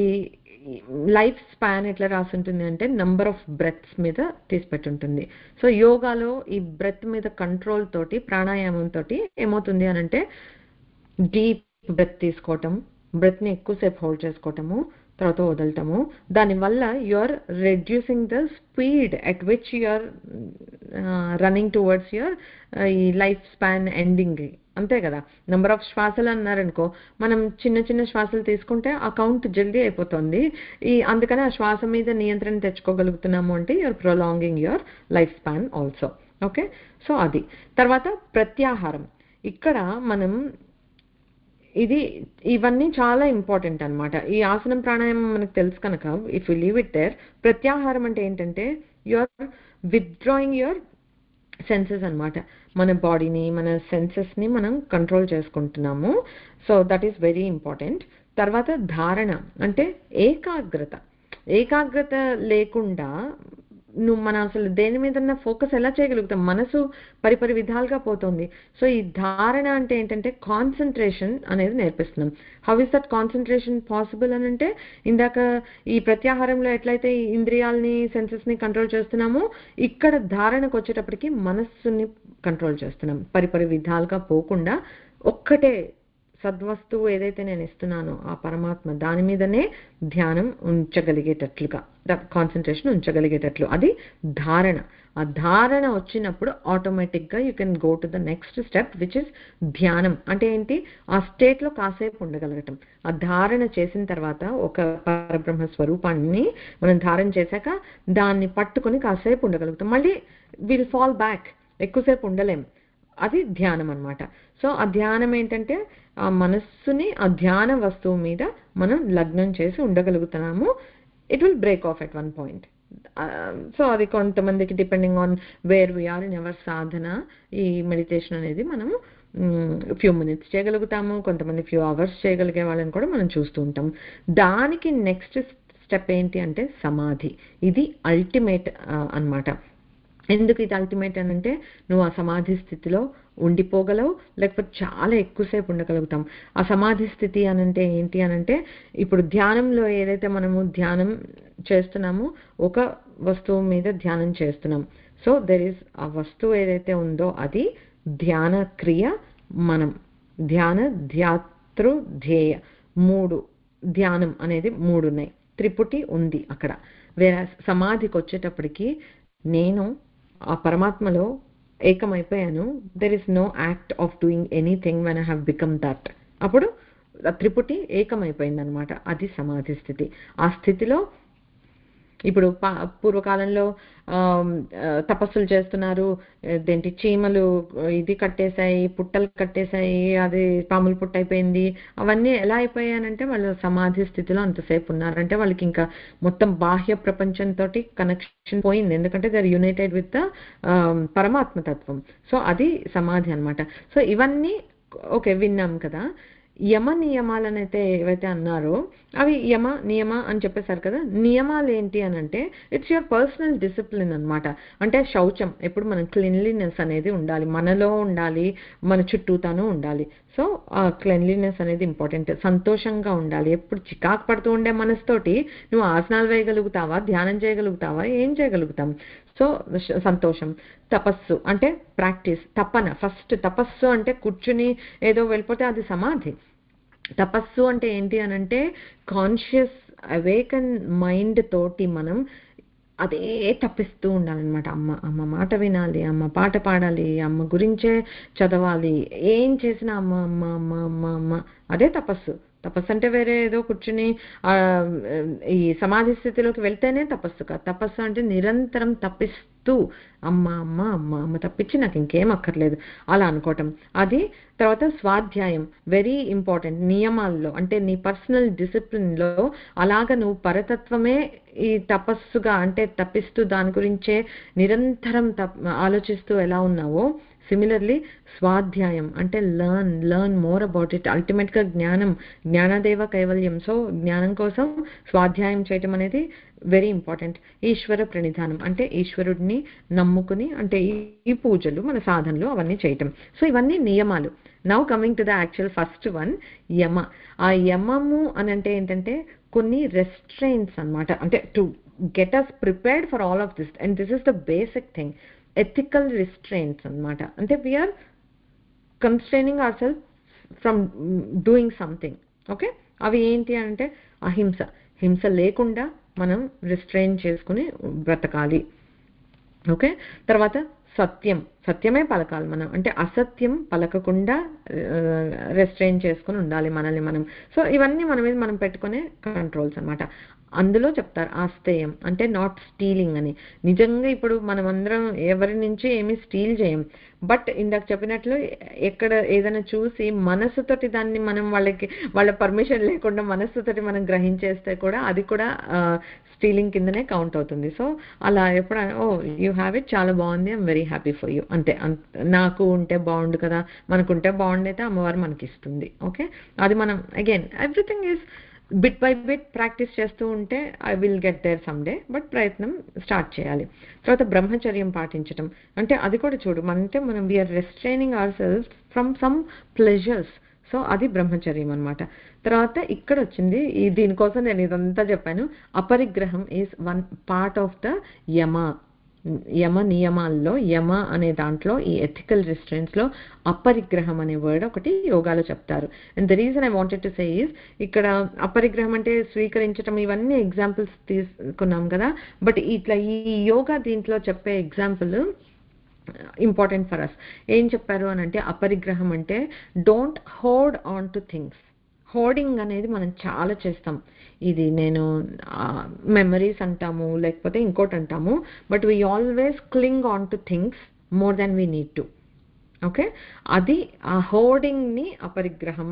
లైఫ్ స్పాన్ ఎట్లా రాసి ఉంటుంది అంటే నంబర్ ఆఫ్ బ్రెత్స్ మీద తీసిపెట్టుంటుంది. సో యోగాలో ఈ బ్రెత్ మీద కంట్రోల్ తోటి, ప్రాణాయామం తోటి ఏమవుతుంది అని అంటే డీప్ బ్రెత్ తీసుకోవటం, బ్రెత్ని ఎక్కువసేపు హోల్డ్ చేసుకోవటము, తర్వాత వదలటము. దానివల్ల you're reducing the speed at which you're running towards your ఈ లైఫ్ స్పాన్ ఎండింగ్. అంతే కదా, నెంబర్ ఆఫ్ శ్వాసలు అన్నారనుకో, మనం చిన్న చిన్న శ్వాసలు తీసుకుంటే ఆ కౌంట్ జల్దీ అయిపోతుంది. అందుకని ఆ శ్వాస మీద నియంత్రణ తెచ్చుకోగలుగుతున్నాము అంటే you're prolonging your life span also. Okay. So అది. తర్వాత ప్రత్యాహారం. ఇక్కడ మనం ఇవన్నీ చాలా ఇంపార్టెంట్ అన్నమాట. ఈ ఆసనం ప్రాణాయామం మనకు తెలుసు కనుక if you leave it there, ప్రత్యాహారం అంటే ఏంటంటే you are withdrawing your senses అన్నమాట. మన బాడీని, మన సెన్సెస్‌ని మనం కంట్రోల్ చేసుకుంటున్నాము. So that is very important. తర్వాత ధారణ అంటే ఏకాగ్రత. ఏకాగ్రత లేకుండా మనం అసలు దేని మీదన్నా ఫోకస్ ఎలా చేయగలుగుతాం? మనసు పరిపరి విధాలుగా పోతుంది. సో ఈ ధారణ అంటే ఏంటంటే కాన్సంట్రేషన్ అనేది నేర్పిస్తున్నాం. How is that concentration possible అని అంటే, ఇందాక ఈ ప్రత్యాహారంలో ఎట్లయితే ఈ ఇంద్రియాలని, సెన్సెస్ని కంట్రోల్ చేస్తున్నామో, ఇక్కడ ధారణకు వచ్చేటప్పటికి మనస్సుని కంట్రోల్ చేస్తున్నాం. పరిపరి విధాలుగా పోకుండా ఒక్కటే సద్వస్తువు ఏదైతే నేను ఇస్తున్నానో ఆ పరమాత్మ దాని మీదనే ధ్యానం ఉంచగలిగేటట్లుగా, కాన్సన్ట్రేషన్ ఉంచగలిగేటట్లు, అది ధారణ. ఆ ధారణ వచ్చినప్పుడు ఆటోమేటిక్గా you can go to the next step which is ధ్యానం. అంటే ఏంటి? ఆ స్టేట్లో కాసేపు ఉండగలగటం. ఆ ధారణ చేసిన తర్వాత ఒక పరబ్రహ్మ స్వరూపాన్ని మనం ధారణ చేశాక దాన్ని పట్టుకొని కాసేపు ఉండగలుగుతాం. మళ్ళీ విల్ ఫాల్ బ్యాక్, ఎక్కువసేపు ఉండలేం. అది ధ్యానం అన్నమాట. సో ఆ ధ్యానం ఏంటంటే ఆ మనస్సుని ఆ ధ్యాన వస్తువు మీద మనం లగ్నం చేసి ఉండగలుగుతున్నాము. It will break off at one point. So అది కొంతమందికి depending on where we are in our sadhana, ఈ మెడిటేషన్ అనేది మనము ఫ్యూ మినిట్స్ చేయగలుగుతాము, కొంతమంది ఫ్యూ అవర్స్ చేయగలిగే వాళ్ళని కూడా మనం చూస్తూ ఉంటాం. దానికి నెక్స్ట్ స్టెప్ ఏంటి అంటే సమాధి. ఇది అల్టిమేట్ అన్నమాట. ఎందుకు ఇది అల్టిమేట్ అని అంటే, నువ్వు ఆ సమాధి స్థితిలో ఉండిపోగలవు, లేకపోతే చాలా ఎక్కువసేపు ఉండగలుగుతాం. ఆ సమాధి స్థితి అని అంటే ఏంటి అని అంటే, ఇప్పుడు ధ్యానంలో ఏదైతే మనము ధ్యానం చేస్తున్నామో ఒక వస్తువు మీద ధ్యానం చేస్తున్నాం. సో దెర్ ఈస్ ఆ వస్తువు ఏదైతే ఉందో అది ధ్యాన క్రియ, మనం ధ్యాన, ధ్యాతృ, ధ్యేయ, 3 ధ్యానం అనేది 3 ఉన్నాయి. త్రిపుటి ఉంది అక్కడ. వేరే సమాధికి వచ్చేటప్పటికి నేను ఆ పరమాత్మలో ఏకమైపోయాను. There is no act of doing anything when I have become that. అప్పుడు త్రిపుటి ఏకమైపోయింది అనమాట. అది సమాధి స్థితి. ఆ స్థితిలో ఇప్పుడు పూర్వకాలంలో తపస్సులు చేస్తున్నారు, దేంటి చీమలు ఇది కట్టేశాయి, పుట్టలు కట్టేశాయి, అది పాములు పుట్ట అయిపోయింది. అవన్నీ ఎలా అయిపోయానంటే వాళ్ళు సమాధి స్థితిలో అంతసేపు ఉన్నారంటే వాళ్ళకి ఇంకా మొత్తం బాహ్య ప్రపంచంతో కనెక్షన్ పోయింది. ఎందుకంటే they are united with the పరమాత్మ తత్వం. సో అది సమాధి అన్నమాట. సో ఇవన్నీ ఓకే విన్నాం కదా. యమ నియమాలనైతే ఏవైతే అన్నారో అవి యమ నియమ అని చెప్పేశారు కదా. నియమాలు ఏంటి అని అంటే ఇట్స్ యువర్ పర్సనల్ డిసిప్లిన్ అన్నమాట. అంటే శౌచం, ఎప్పుడు మనం క్లీన్లీనెస్ అనేది ఉండాలి, మనలో ఉండాలి, మన చుట్టూతాను ఉండాలి. సో ఆ క్లీన్లీనెస్ అనేది ఇంపార్టెంట్. సంతోషంగా ఉండాలి. ఎప్పుడు చికాకు పడుతూ ఉండే మనసుతోటి నువ్వు ఆసనాలు వేయగలుగుతావా, ధ్యానం చేయగలుగుతావా, ఏం చేయగలుగుతాం? సో సంతోషం. తపస్సు అంటే ప్రాక్టీస్, తపన. ఫస్ట్ తపస్సు అంటే కూర్చుని ఏదో వెళ్ళిపోతే అది సమాధి. తపస్సు అంటే ఏంటి అని అంటే కాన్షియస్ అవేకన్ మైండ్ తోటి మనం అదే తప్పిస్తూ ఉండాలన్నమాట. అమ్మ మాట వినాలి, అమ్మ పాట పాడాలి, అమ్మ గురించే చదవాలి, ఏం చేసినా అమ్మ అమ్మ అమ్మ అమ్మ అమ్మ, అదే తపస్సు. తపస్సు అంటే వేరే ఏదో కూర్చుని ఈ సమాధి స్థితిలోకి వెళ్తేనే తపస్సు కాదు. తపస్సు అంటే నిరంతరం తప్పిస్తూ అమ్మ అమ్మ అమ్మ అమ్మ తప్పించి నాకు ఇంకేం అక్కర్లేదు అలా అనుకోవటం. అది. తర్వాత స్వాధ్యాయం వెరీ ఇంపార్టెంట్. నియమాల్లో అంటే నీ పర్సనల్ డిసిప్లిన్లో అలాగ నువ్వు పరతత్వమే ఈ తపస్సుగా అంటే తప్పిస్తూ దాని గురించే నిరంతరం ఆలోచిస్తూ ఎలా ఉన్నావో, సిమిలర్లీ స్వాధ్యాయం అంటే లర్న్ మోర్ అబౌట్ ఇట్. అల్టిమేట్గా జ్ఞానదేవ కైవల్యం. సో జ్ఞానం కోసం స్వాధ్యాయం చేయటం అనేది వెరీ ఇంపార్టెంట్. ఈశ్వర ప్రణిధానం అంటే ఈశ్వరుడిని నమ్ముకుని అంటే ఈ పూజలు మన సాధనలు అవన్నీ చేయటం. సో ఇవన్నీ నియమాలు. Now coming to the actual first one, yama. ఆ యమము అని అంటే ఏంటంటే కొన్ని రెస్ట్రైన్స్ అన్నమాట. అంటే to get us prepared for all of this, and this is the basic thing. Ethical restraints అన్నమాట. అంటే we are constraining our self from doing something. Okay. అవి ఏంటి అంటే అహింస. హింస లేకుండా మనం రిస్ట్రైన్ చేసుకుని బ్రతకాలి. ఓకే. తర్వాత సత్యమే పలకాలి మనం. అంటే అసత్యం పలకకుండా రెస్ట్రైన్ చేసుకుని ఉండాలి మనల్ని మనం. సో ఇవన్నీ మన మీద మనం పెట్టుకునే కంట్రోల్స్ అన్నమాట. అందులో చెప్తారు ఆస్తేయం అంటే నాట్ స్టీలింగ్ అని. నిజంగా ఇప్పుడు మనమందరం ఎవరి నుంచి ఏమీ స్టీల్ చేయం. బట్ ఇందాక చెప్పినట్లు ఎక్కడ ఏదైనా చూసి మనసుతోటి దాన్ని మనం వాళ్ళ పర్మిషన్ లేకుండా మనసుతోటి మనం గ్రహించేస్తే కూడా అది కూడా స్టీలింగ్ కిందనే కౌంట్ అవుతుంది. సో అలా ఎప్పుడైనా ఓ యూ హ్యావ్ ఇట్, చాలా బాగుంది, I'm very happy for you, అంతే. నాకు ఉంటే బాగుండు కదా, మనకుంటే బాగుండు అయితే అమ్మవారు మనకి ఇస్తుంది. ఓకే, అది మనం again everything is bit by bit practice చేస్తూ ఉంటే I will get there some day, but ప్రయత్నం స్టార్ట్ చేయాలి. తర్వాత బ్రహ్మచర్యం పాటించడం అంటే అది కూడా చూడు, అంటే మనం we are restraining our self from some pleasures. So అది బ్రహ్మచర్యం అనమాట. తర్వాత ఇక్కడ వచ్చింది, దీనికోసం నేను ఇదంతా చెప్పాను. అపరిగ్రహం is one part of the yama నియమాల్లో, యమ అనే దాంట్లో ఈ ఎథికల్ రిస్ట్రెంట్స్ లో అపరిగ్రహం అనే వర్డ్ ఒకటి యోగాలో చెప్తారు. And the reason I wanted to say is, ఇక్కడ అపరిగ్రహం అంటే స్వీకరించడం, ఇవన్నీ ఎగ్జాంపుల్స్ తీసుకున్నాం కదా, బట్ ఇట్లా ఈ యోగా దీంట్లో చెప్పే ఎగ్జాంపుల్ ఇంపార్టెంట్ ఫర్ అస్. ఏం చెప్పారు అని అంటే, అపరిగ్రహం అంటే don't hold on to things. Hoarding అనేది మనం చాలా చేస్తాం. ఇది నేను మెమరీస్ అంటాము, లేకపోతే ఇంకోటి అంటాము, but we always cling on to things more than we need to. Okay, అది ఆ హోర్డింగ్ని పరిగ్రహం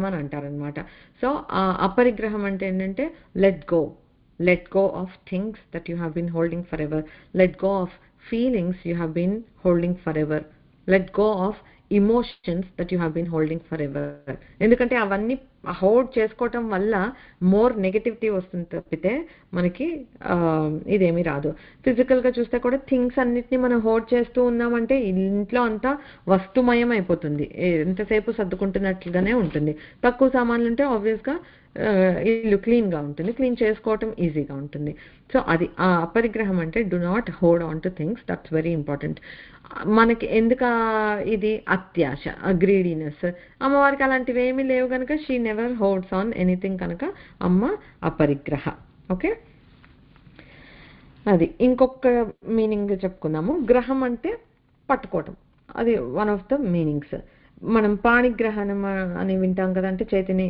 అని అంటారనమాట. సో అపరిగ్రహం అంటే ఏంటంటే let go of things that you have been holding for ever, let go of feelings you have been holding forever, let go of emotions that you have been holding forever. ఎందుకంటే అవన్నీ hold చేసుకోవటం వల్ల more negativity వస్తుంది తప్పితే మనకి ఇదేమీ రాదు. ఫిజికల్గా చూస్తే కూడా థింగ్స్ అన్నిటిని మనం హోల్డ్ చేస్తూ ఉన్నామంటే ఇంట్లో అంతా వస్తుమయం అయిపోతుంది, ఎంతసేపు సర్దుకుంటున్నట్లుగానే ఉంటుంది. తక్కువ సామాన్లు ఉంటే ఆబ్వియస్గా ఇల్లు క్లీన్గా ఉంటుంది, క్లీన్ చేసుకోవటం ఈజీగా ఉంటుంది. సో అది ఆ అపరిగ్రహం అంటే do not hold on to things, that's very important. మనకి ఎందుకు ఇది అత్యాశ, గ్రీడీనెస్, అమ్మవారికి అలాంటివి ఏమీ లేవు కనుక she never holds on anything, కనుక అమ్మ అపరిగ్రహ. ఓకే, అది ఇంకొక మీనింగ్ చెప్పుకుందాము. గ్రహం అంటే పట్టుకోవటం, అది వన్ ఆఫ్ ద మీనింగ్స్. మనం పాణిగ్రహణం అని వింటాం కదా, అంటే చేతిని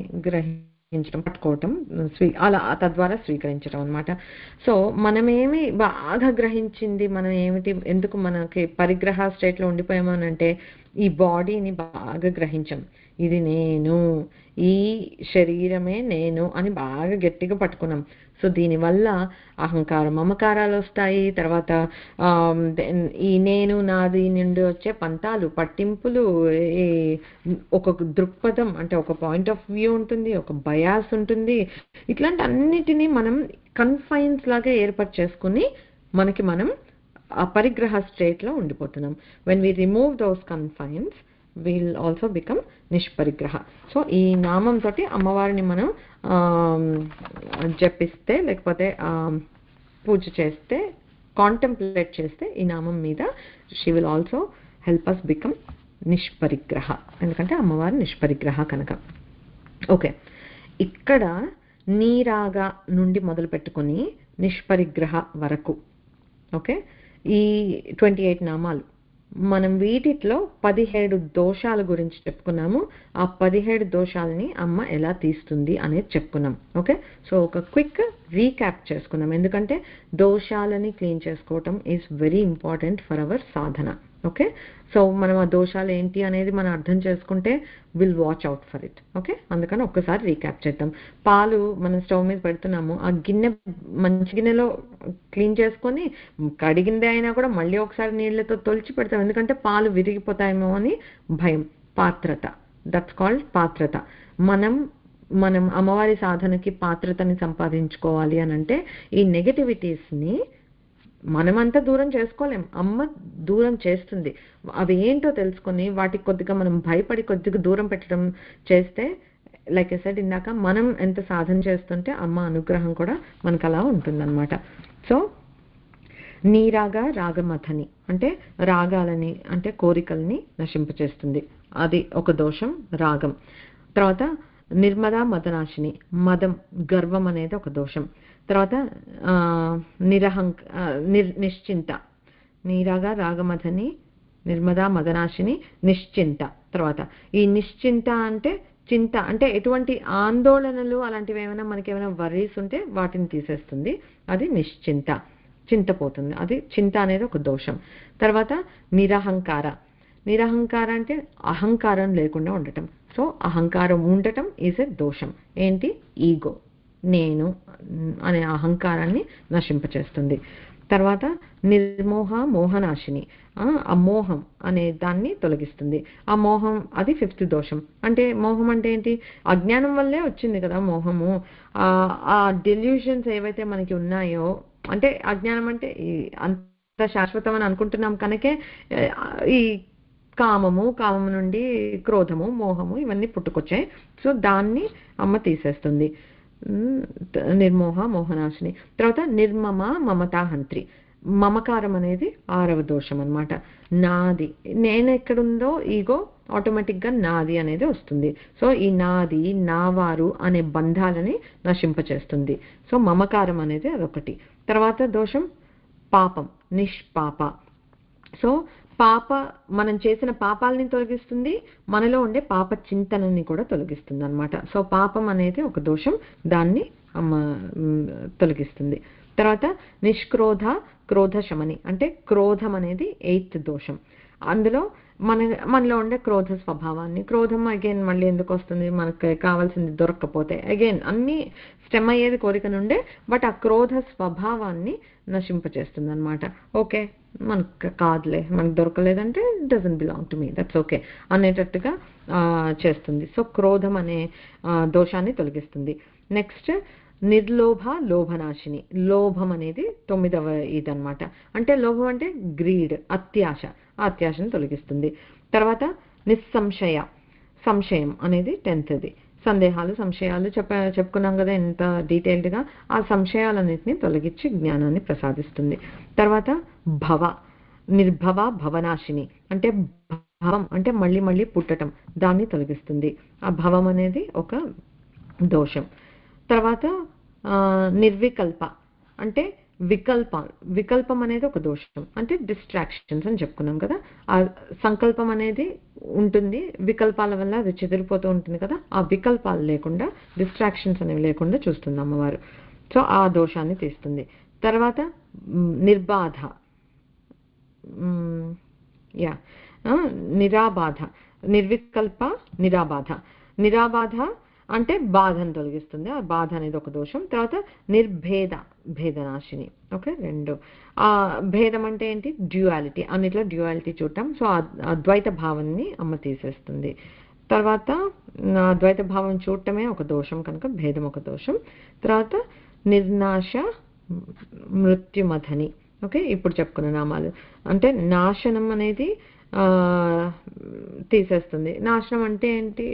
పట్టుకోవటం, అలా తద్వారా స్వీకరించడం అనమాట. సో మనమేమి బాగా గ్రహించింది, మనం ఏమిటి, ఎందుకు మనకి పరిగ్రహ స్టేట్లో ఉండిపోయామనంటే ఈ బాడీని బాగా గ్రహించాం. ఇది నేను, ఈ శరీరమే నేను అని బాగా గట్టిగా పట్టుకున్నాం. సో దీనివల్ల అహంకారం, మమకారాలు వస్తాయి. తర్వాత ఈ నేను నాది నుండి వచ్చే పంతాలు, పట్టింపులు, ఒక దృక్పథం అంటే ఒక పాయింట్ ఆఫ్ వ్యూ ఉంటుంది, ఒక బయాస్ ఉంటుంది. ఇట్లాంటి అన్నిటినీ మనం కన్ఫైన్స్ లాగా ఏర్పాటు చేసుకుని మనం పరిగ్రహ స్టేట్లో ఉండిపోతున్నాం. When we remove those confines will also become నిష్పరిగ్రహ. సో ఈ నామంతో అమ్మవారిని మనం జపిస్తే, లేకపోతే పూజ చేస్తే, కాంటెంప్లేట్ చేస్తే ఈ నామం మీద she will also help us become నిష్పరిగ్రహ, ఎందుకంటే అమ్మవారి నిష్పరిగ్రహ కనుక. ఓకే, ఇక్కడ నీరాగా నుండి మొదలు పెట్టుకొని నిష్పరిగ్రహ వరకు, ఓకే, ఈ 28 నామాలు మనం వీటిలో 17 దోషాల గురించి చెప్పుకున్నాము. ఆ 17 దోషాలని అమ్మ ఎలా తీస్తుంది అనేది చెప్పుకున్నాం. ఓకే, సో ఒక క్విక్ రీక్యాప్ చేసుకున్నాం, ఎందుకంటే దోషాలని క్లీన్ చేసుకోవటం is very important for hour Sadhana. Okay, so మనం ఆ దోషాలు ఏంటి అనేది మనం అర్థం చేసుకుంటే will watch out for it. Okay, అందుకని ఒక్కసారి రీక్యాప్ చేద్దాం. పాలు మనం స్టవ్ మీద పెడుతున్నాము, ఆ గిన్నె మంచి గిన్నెలో క్లీన్ చేసుకొని కడిగిందే అయినా కూడా మళ్ళీ ఒకసారి నీళ్లతో తొలిచి పెడతాం, ఎందుకంటే పాలు విరిగిపోతాయేమో అని భయం. పాత్రత, దట్స్ కాల్డ్ పాత్రత. మనం అమ్మవారి సాధనకి పాత్రతని సంపాదించుకోవాలి అని అంటే ఈ నెగటివిటీస్ని మనమంతా దూరం చేసుకోలేం, అమ్మ దూరం చేస్తుంది. అవి ఏంటో తెలుసుకొని వాటికి కొద్దిగా మనం భయపడి కొద్దిగా దూరం పెట్టడం చేస్తే, లైక్ ఐ సెడ్ ఇందాక, మనం ఎంత సాధన చేస్తుంటే అమ్మ అనుగ్రహం కూడా మనకు అలా ఉంటుందన్నమాట. సో నీరాగా రాగమథని అంటే రాగాలని అంటే కోరికల్ని నశింపచేస్తుంది, అది ఒక దోషం రాగం. తర్వాత నిర్మదా మదనాశిని, మదం గర్వం అనేది ఒక దోషం. తర్వాత నిశ్చింత, నీరాగా రాగమథని నిర్మదా మదనాశిని నిశ్చింత. తర్వాత ఈ నిశ్చింత అంటే చింత అంటే ఎటువంటి ఆందోళనలు అలాంటివి ఏమైనా మనకి ఏమైనా వర్రీస్ ఉంటే వాటిని తీసేస్తుంది. అది నిశ్చింత, చింత పోతుంది. అది చింత అనేది ఒక దోషం. తర్వాత నిరహంకార. నిరహంకార అంటే అహంకారం లేకుండా ఉండటం. సో అహంకారం ఉండటం ఈజ్ ఎ దోషం. ఏంటి? ఈగో, నేను అనే అహంకారాన్ని నశింపచేస్తుంది. తర్వాత నిర్మోహ మోహనాశిని, ఆ మోహం అనే దాన్ని తొలగిస్తుంది. ఆ మోహం అది 5th దోషం. అంటే మోహం అంటే ఏంటి? అజ్ఞానం వల్లే వచ్చింది కదా మోహము. ఆ డెల్యూషన్స్ ఏవైతే మనకి ఉన్నాయో, అంటే అజ్ఞానం అంటే అంత శాశ్వతం అని అనుకుంటున్నాం కనుకే ఈ కామము నుండి క్రోధము, మోహము ఇవన్నీ పుట్టుకొచ్చాయి. సో దాన్ని అమ్మ తీసేస్తుంది. నిర్మోహ మోహనాశిని. తర్వాత నిర్మమ మమతాహంత్రి. మమకారం అనేది 6వ దోషం అన్నమాట. నాది, నేను ఎక్కడుందో ఈగో ఆటోమేటిక్గా నాది అనేది వస్తుంది. సో ఈ నాది, నావారు అనే బంధాలని నశింపచేస్తుంది. సో మమకారం అనేది అదొకటి. తర్వాత దోషం పాపం, నిష్పాప. సో పాప, మనం చేసిన పాపాలని తొలగిస్తుంది, మనలో ఉండే పాప చింతనని కూడా తొలగిస్తుంది అనమాట. సో పాపం అనేది ఒక దోషం, దాన్ని తొలగిస్తుంది. తర్వాత నిష్క్రోధ క్రోధ శమని, అంటే క్రోధం అనేది 8th దోషం. అందులో మనలో ఉండే క్రోధ స్వభావాన్ని, క్రోధం అగైన్ మళ్ళీ ఎందుకు వస్తుంది? మనకు కావాల్సింది దొరకకపోతే అగైన్ అన్ని స్టెమ్ అయ్యేది కోరిక నుండే, బట్ ఆ క్రోధ స్వభావాన్ని నశింపచేస్తుంది అనమాట. ఓకే, మనకు కాదులే, మనకు దొరకలేదంటే doesn't belong to me, that's okay అనేటట్టుగా చేస్తుంది. సో క్రోధం అనే దోషాన్ని తొలగిస్తుంది. నెక్స్ట్ నిర్లోభ లోభనాశిని. లోభం అనేది 9వ ఇదనమాట. అంటే లోభం అంటే గ్రీడ్, అత్యాశ. ఆ అత్యాశను తొలగిస్తుంది. తర్వాత నిస్సంశయ, సంశయం అనేది 10th. సందేహాలు, సంశయాలు చెప్పుకున్నాం కదా ఎంత డీటెయిల్డ్గా. ఆ సంశయాలన్నింటినీ తొలగించి జ్ఞానాన్ని ప్రసాదిస్తుంది. తర్వాత భవ, నిర్భవ భవనాశిని. అంటే భవం అంటే మళ్ళీ మళ్ళీ పుట్టటం, దాన్ని తొలగిస్తుంది. ఆ భవం అనేది ఒక దోషం. తర్వాత నిర్వికల్ప అంటే వికల్పం అనేది ఒక దోషం. అంటే డిస్ట్రాక్షన్స్ అని చెప్పుకున్నాం కదా. ఆ సంకల్పం అనేది ఉంటుంది, వికల్పాల వల్ల అది చెదిరిపోతూ ఉంటుంది కదా. ఆ వికల్పాలు లేకుండా, డిస్ట్రాక్షన్స్ అనేవి లేకుండా చూస్తుంది అమ్మవారు. సో ఆ దోషాన్ని తీస్తుంది. తర్వాత నిర్బాధ, నిరాబాధ. నిర్వికల్ప నిరాబాధ. నిరాబాధ అంటే బాధను తొలగిస్తుంది, ఆ బాధ అనేది ఒక దోషం. తర్వాత నిర్భేద, భేదనాశిని. ఓకే, 2. భేదం అంటే ఏంటి? డ్యూయాలిటీ, అన్నిట్లో డ్యూయాలిటీ చూడటం. సో అద్వైత భావాన్ని అమ్మ తీసేస్తుంది. తర్వాత అద్వైత భావం చూడటమే ఒక దోషం కనుక భేదం ఒక దోషం. తర్వాత నిర్నాశ మృత్యుమథని. ఓకే, ఇప్పుడు చెప్పుకున్న నామాలు. అంటే నాశనం అనేది తీసేస్తుంది. నాశనం అంటే ఏంటి?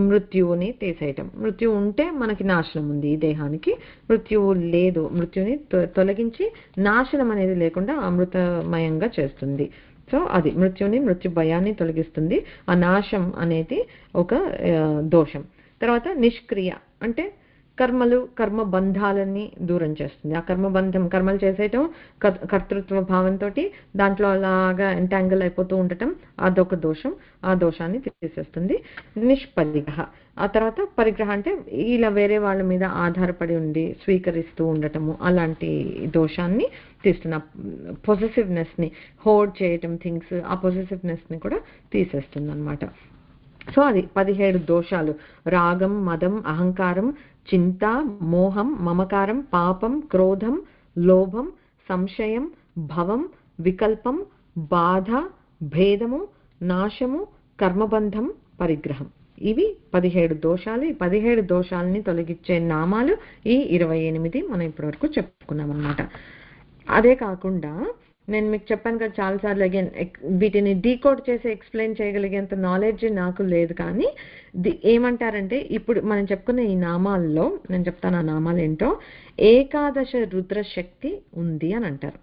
మృత్యువుని తీసేయటం. మృత్యువు ఉంటే మనకి నాశనం ఉంది ఈ దేహానికి, మృత్యువు లేదు, మృత్యుని తొలగించి నాశనం అనేది లేకుండా అమృతమయంగా చేస్తుంది. సో అది మృత్యుని, మృత్యు భయాన్ని తొలగిస్తుంది. ఆ నాశం అనేది ఒక దోషం. తర్వాత నిష్క్రియ అంటే కర్మ బంధాలని దూరం చేస్తుంది. ఆ కర్మలు చేసేయటం కర్తృత్వ భావంతో దాంట్లో అలాగా ఎంటాంగిల్ అయిపోతూ ఉండటం, అదొక దోషం. ఆ దోషాన్ని తీసేస్తుంది. నిష్పరిగ్రహ. ఆ తర్వాత పరిగ్రహ అంటే ఇలా వేరే వాళ్ళ మీద ఆధారపడి ఉండి స్వీకరిస్తూ ఉండటము, అలాంటి దోషాన్ని తీస్తున్న. పొసెసివ్నెస్ని, హోల్డ్ చేయటం థింగ్స్, ఆ పొసెసివ్నెస్ని కూడా తీసేస్తుంది అనమాట. సో అది 17 దోషాలు. రాగం, మదం, అహంకారం, చింత, మోహం, మమకారం, పాపం, క్రోధం, లోభం, సంశయం, భవం, వికల్పం, బాధ, భేదము, నాశము, కర్మబంధం, పరిగ్రహం. ఇవి 17 దోషాలు. ఈ 17 దోషాలని తొలగించే నామాలు ఈ 28 మనం ఇప్పటివరకు చెప్పుకున్నాం అన్నమాట. అదే కాకుండా నేను మీకు చెప్పాను కదా చాలాసార్లు, అగైన్ వీటిని డీకోడ్ చేసి ఎక్స్ప్లెయిన్ చేయగలిగేంత నాలెడ్జ్ నాకు లేదు. కానీ ఏమంటారంటే ఇప్పుడు మనం చెప్పుకున్న ఈ నామాల్లో, నేను చెప్తాను ఆ నామాలు ఏంటో, ఏకాదశ రుద్రశక్తి ఉంది అని అంటారు.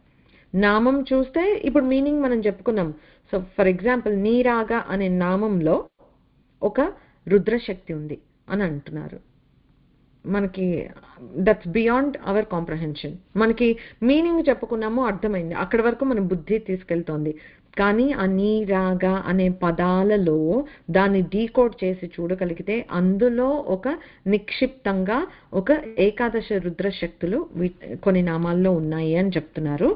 నామం చూస్తే ఇప్పుడు మీనింగ్ మనం చెప్పుకున్నాం. సో ఫర్ ఎగ్జాంపుల్ నీరాగ అనే నామంలో ఒక రుద్రశక్తి ఉంది అని అంటున్నారు. మనకి దట్స్ బియాండ్ అవర్ కాంప్రహెన్షన్. మనకి మీనింగ్ చెప్పుకున్నాము, అర్థమైంది, అక్కడి వరకు మన బుద్ధి తీసుకెళ్తోంది. కానీ ఆ నీ రాగ అనే పదాలలో దాన్ని డీకోడ్ చేసి చూడగలిగితే అందులో ఒక నిక్షిప్తంగా ఒక ఏకాదశ రుద్ర శక్తులు కొన్ని నామాల్లో ఉన్నాయి అని చెప్తున్నారు.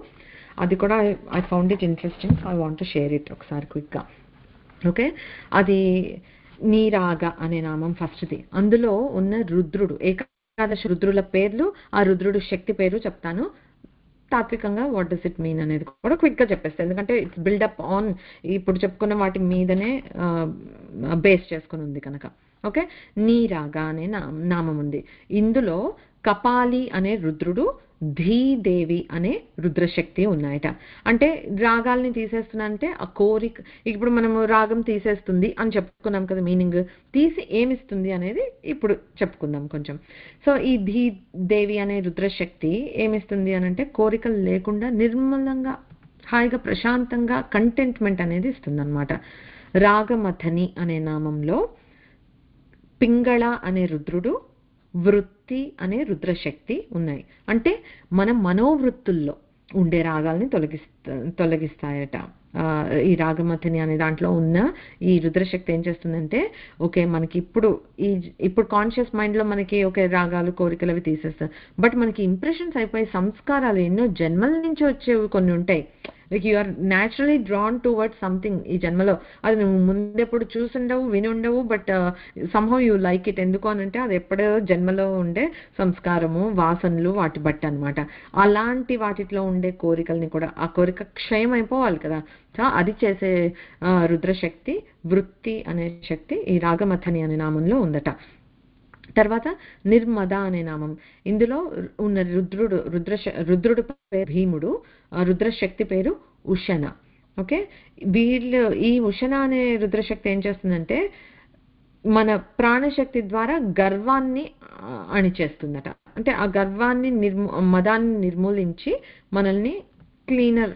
అది కూడా I found it interesting, so I want to share it ఒకసారి క్విక్గా. ఓకే, అది నీరాగ అనే నామం ఫస్ట్ది. అందులో ఉన్న రుద్రుడు, ఏకాదశ రుద్రుల పేర్లు, ఆ రుద్రుడు శక్తి పేరు చెప్తాను. తాత్వికంగా వాట్ డస్ ఇట్ మీన్ అనేది కూడా క్విక్గా చెప్పేస్తాను, ఎందుకంటే ఇట్స్ బిల్డప్ ఆన్ ఇప్పుడు చెప్పుకున్న వాటి మీదనే బేస్ చేసుకుని ఉంది కనుక. ఓకే, నీరాగ అనే నామం ఉంది. ఇందులో కపాలి అనే రుద్రుడు, ధీదేవి అనే రుద్రశక్తి ఉన్నాయట. అంటే రాగాల్ని తీసేస్తున్నానంటే ఆ కోరిక, ఇప్పుడు మనము రాగం తీసేస్తుంది అని చెప్పుకున్నాం కదా, మీనింగ్ తీసి ఏమిస్తుంది అనేది ఇప్పుడు చెప్పుకుందాం కొంచెం. సో ఈ ధీదేవి అనే రుద్రశక్తి ఏమిస్తుంది అని అంటే కోరికలు లేకుండా నిర్మలంగా హాయిగా ప్రశాంతంగా కంటెంట్మెంట్ అనేది ఇస్తుంది అనమాట. రాగమథని అనే నామంలో పింగళ అనే రుద్రుడు, వృత్తి అనే రుద్రశక్తి ఉన్నాయి. అంటే మన మనోవృత్తుల్లో ఉండే రాగాల్ని తొలగిస్తాయట. ఈ రాగమథని అనే దాంట్లో ఉన్న ఈ రుద్రశక్తి ఏం చేస్తుందంటే, ఓకే మనకి ఇప్పుడు కాన్షియస్ మైండ్లో మనకి ఓకే రాగాలు కోరికలు అవి తీసేస్తారు, బట్ మనకి ఇంప్రెషన్స్ అయిపోయి సంస్కారాలు ఎన్నో జన్మల నుంచి వచ్చేవి కొన్ని ఉంటాయి. Like you are naturally drawn towards something ఈ జన్మలో. అది నువ్వు ముందెప్పుడు చూసుండవు, విని ఉండవు, but somehow you like it. ఎందుకు అనంటే అది ఎప్పుడో జన్మలో ఉండే సంస్కారము, వాసనలు, వాటి బట్టి అనమాట. అలాంటి వాటిలో ఉండే కోరికల్ని కూడా, ఆ కోరిక క్షయం అయిపోవాలి కదా, సో అది చేసే రుద్రశక్తి వృత్తి అనే శక్తి ఈ రాగమథని అనే నామంలో ఉందట. తర్వాత నిర్మద అనే నామం, ఇందులో ఉన్న రుద్రుడు పేరు భీముడు, రుద్రశక్తి పేరు ఉషన. ఓకే, ఈ ఉషన అనే రుద్రశక్తి ఏం చేస్తుందంటే మన ప్రాణశక్తి ద్వారా గర్వాన్ని అణిచేస్తుందట. అంటే ఆ గర్వాన్ని మదాన్ని నిర్మూలించి మనల్ని క్లీనర్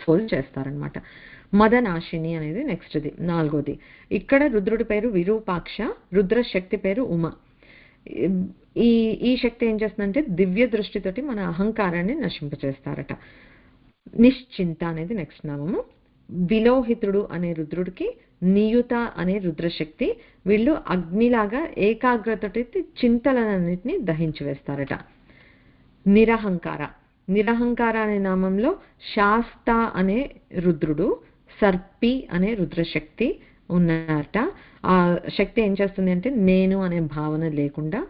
సోల్ చేస్తారనమాట. మదనాశిని అనేది నెక్స్ట్ది, 4వది. ఇక్కడ రుద్రుడి పేరు విరూపాక్ష, రుద్రశక్తి పేరు ఉమ. ఈ శక్తి ఏం చేస్తుందంటే దివ్య దృష్టితోటి మన అహంకారాన్ని నశింపచేస్తారట. నిశ్చింత అనేది నెక్స్ట్ నామము. విలోహితుడు అనే రుద్రుడికి నియుత అనే రుద్రశక్తి, వీళ్ళు అగ్నిలాగా ఏకాగ్రతతోటి చింతలన్నింటినీ దహించి వేస్తారట. నిరహంకార అనే నామంలో శాస్త అనే రుద్రుడు, సర్పి అనే రుద్రశక్తి ఉన్నారట. ఆ శక్తి ఏం చేస్తుంది అంటే నేను అనే భావన లేకుండా